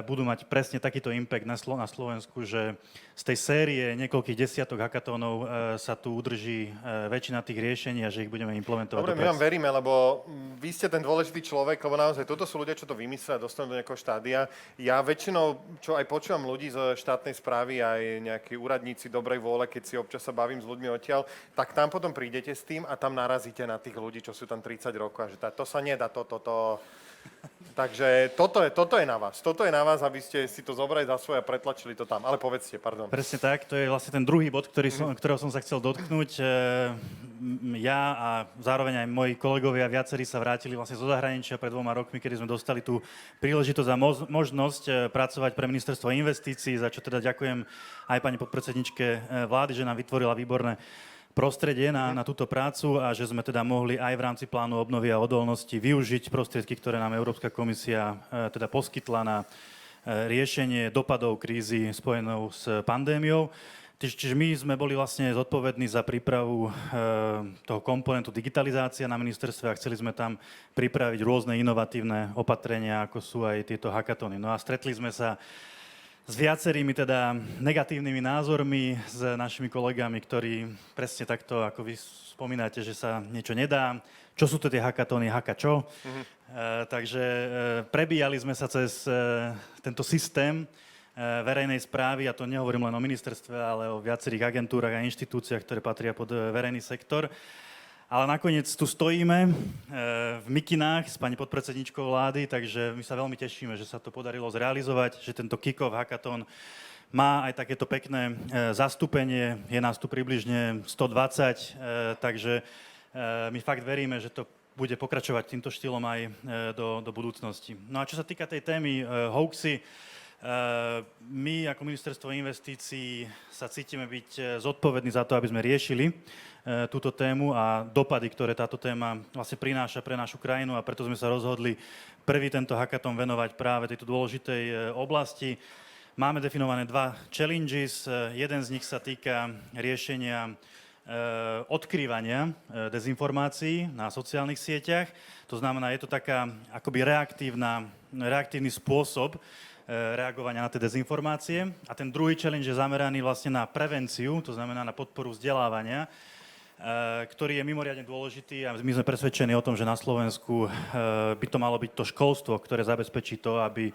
budú mať presne takýto impact na Slovensku, že z tej série niekoľkých desiatok hackathonov sa tu udrží väčšina tých riešení a že ich budeme implementovať. Dobre, my vám veríme, lebo vy ste ten dôležitý človek, lebo naozaj toto sú ľudia, čo to vymyslia a dostanú do nejakého štádia. Ja väčšinou, čo aj počúvam ľudí zo štátnej správy, aj nejakí úradníci dobrej vôle, keď si občas sa bavím s ľuďmi odtiaľ, tak tam potom prídete s tým a tam narazíte na tých ľudí, čo sú tam 30 rokov a že to sa nedá, toto. Takže toto je na vás. Toto je na vás, aby ste si to zobrali za svoje a pretlačili to tam. Ale povedzte, pardon. Presne tak, to je vlastne ten druhý bod, ktorého som sa chcel dotknúť. Ja a zároveň aj moji kolegovia viacerí sa vrátili vlastne zo zahraničia pred 2 rokmi, kedy sme dostali tú príležitosť a možnosť pracovať pre ministerstvo investícií, za čo teda ďakujem aj pani podpredsedničke vlády, že nám vytvorila výborné prostredie na túto prácu a že sme teda mohli aj v rámci plánu obnovy a odolnosti využiť prostriedky, ktoré nám Európska komisia teda poskytla na riešenie dopadov krízy spojenou s pandémiou. Čiže my sme boli vlastne zodpovední za prípravu toho komponentu digitalizácia na ministerstve a chceli sme tam pripraviť rôzne inovatívne opatrenia, ako sú aj tieto hackathony. No a stretli sme sa s viacerými teda negatívnymi názormi, s našimi kolegami, ktorí presne takto, ako vy spomínate, že sa niečo nedá. Čo sú to tie hackathony, čo? Takže prebíjali sme sa cez tento systém verejnej správy, a to nehovorím len o ministerstve, ale o viacerých agentúrach a inštitúciách, ktoré patria pod verejný sektor. Ale nakoniec tu stojíme v mikinách s pani podpredsedničkou vlády, takže my sa veľmi tešíme, že sa to podarilo zrealizovať, že tento kick-off hackathon má aj takéto pekné zastúpenie. Je nás tu približne 120, takže my fakt veríme, že to bude pokračovať týmto štýlom aj do budúcnosti. No a čo sa týka tej témy hoaxy, my ako ministerstvo investícií sa cítime byť zodpovední za to, aby sme riešili túto tému a dopady, ktoré táto téma vlastne prináša pre našu krajinu, a preto sme sa rozhodli prvý tento hackathon venovať práve tejto dôležitej oblasti. Máme definované 2 challenges. Jeden z nich sa týka riešenia odkrývania dezinformácií na sociálnych sieťach. To znamená, je to taká akoby reaktívny spôsob reagovania na tie dezinformácie. A ten druhý challenge je zameraný vlastne na prevenciu, to znamená na podporu vzdelávania, ktorý je mimoriadne dôležitý, a my sme presvedčení o tom, že na Slovensku by to malo byť to školstvo, ktoré zabezpečí to, aby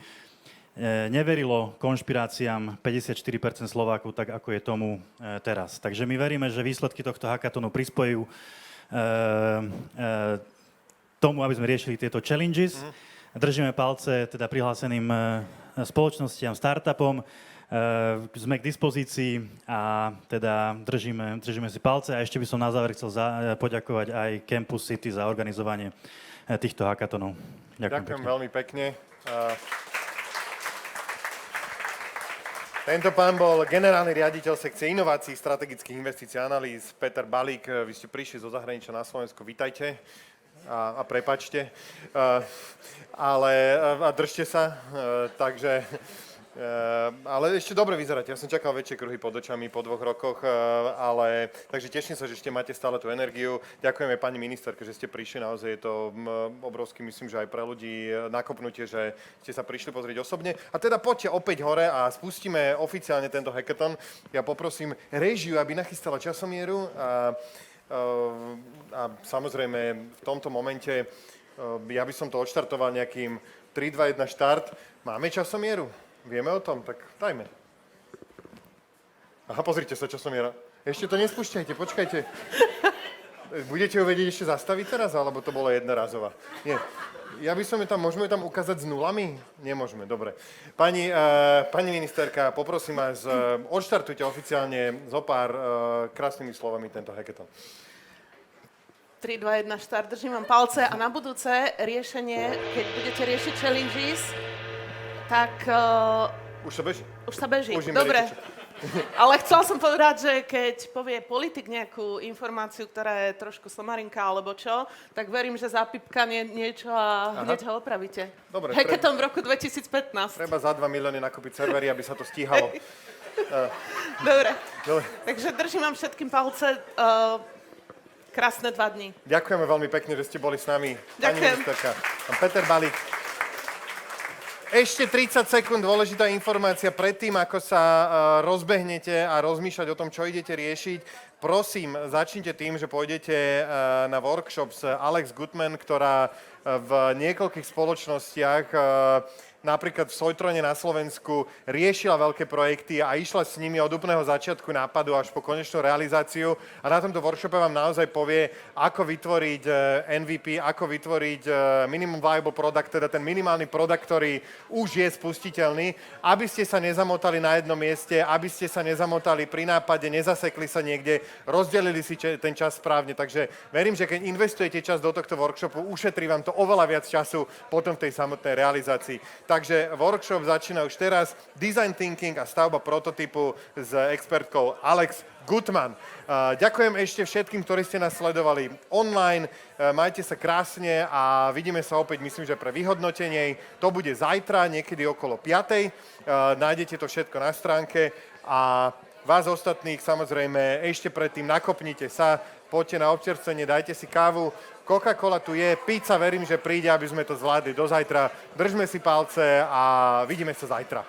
neverilo konšpiráciám 54% Slovákov, tak ako je tomu teraz. Takže my veríme, že výsledky tohto hackathonu prispojú tomu, aby sme riešili tieto challenges. Držíme palce teda prihláseným spoločnostiam, startupom. Sme k dispozícii a teda držíme si palce. A ešte by som na záver chcel poďakovať aj Campus City za organizovanie týchto hackathonov. Ďakujem veľmi pekne. Tento pán bol generálny riaditeľ sekcie inovácií, strategických investícií a analýz, Peter Balík. Vy ste prišli zo zahraničia na Slovensku, vítajte a prepáčte, ale držte sa, takže... ale ešte dobre vyzeráte. Ja som čakal väčšie kruhy pod očami po 2 rokoch, ale takže teším sa, že ešte máte stále tú energiu. Ďakujeme pani ministerke, že ste prišli. Naozaj je to obrovský, myslím, že aj pre ľudí nakopnutie, že ste sa prišli pozrieť osobne. A teda poďte opäť hore a spustíme oficiálne tento hackathon. Ja poprosím réžiu, aby nachystala časomieru a samozrejme v tomto momente ja by som to odštartoval nejakým 3, 2, 1 štart. Máme časomieru? Vieme o tom? Tak dajme. Aha, pozrite sa, časomiera. Ešte to nespúšťajte, počkajte. Budete ju vedieť ešte zastaviť teraz, alebo to bola jednorazová? Nie. Ja by som môžeme ju tam ukázať s nulami? Nemôžeme, dobre. Pani ministerka, poprosím vás, odštartujte oficiálne zo pár krásnymi slovami tento hackathon. 3, 2, 1, štart, držím vám palce a na budúce riešenie, keď budete riešiť challenges, tak... Už sa beží. Už sa beží, dobre. Ale chcela som povedať, že keď povie politik nejakú informáciu, ktorá je trošku somarinka alebo čo, tak verím, že zapípkanie niečo a hneď ho opravíte. Dobre. Hackathon v roku 2015. Treba za 2 milióny nakúpiť servery, aby sa to stíhalo. Dobre. Takže držím vám všetkým palce. Krásne 2 dni. Ďakujeme veľmi pekne, že ste boli s nami. Ďakujem. Pani ministerka, pán Peter Balík. Ešte 30 sekúnd, dôležitá informácia predtým, ako sa rozbehnete a rozmýšľať o tom, čo idete riešiť. Prosím, začnite tým, že pôjdete na workshop s Alex Goodman, ktorá v niekoľkých spoločnostiach, napríklad v Sojtrone na Slovensku, riešila veľké projekty a išla s nimi od úplného začiatku nápadu až po konečnú realizáciu. A na tomto workshope vám naozaj povie, ako vytvoriť MVP, ako vytvoriť minimum viable product, teda ten minimálny produkt, ktorý už je spustiteľný, aby ste sa nezamotali na jednom mieste, aby ste sa nezamotali pri nápade, nezasekli sa niekde, rozdelili si ten čas správne. Takže verím, že keď investujete čas do tohto workshopu, ušetrí vám to oveľa viac času potom v tej samotnej realizácii. Takže workshop začína už teraz. Design thinking a stavba prototypu s expertkou Alex Goodman. Ďakujem ešte všetkým, ktorí ste nás sledovali online. Majte sa krásne a vidíme sa opäť, myslím, že pre vyhodnotenie. To bude zajtra, niekedy okolo 5:00. Nájdete to všetko na stránke a vás ostatných samozrejme ešte predtým nakopnite sa, poďte na občerstvenie, dajte si kávu. Coca-Cola tu je, pizza verím, že príde, aby sme to zvládli do zajtra. Držme si palce a vidíme sa zajtra.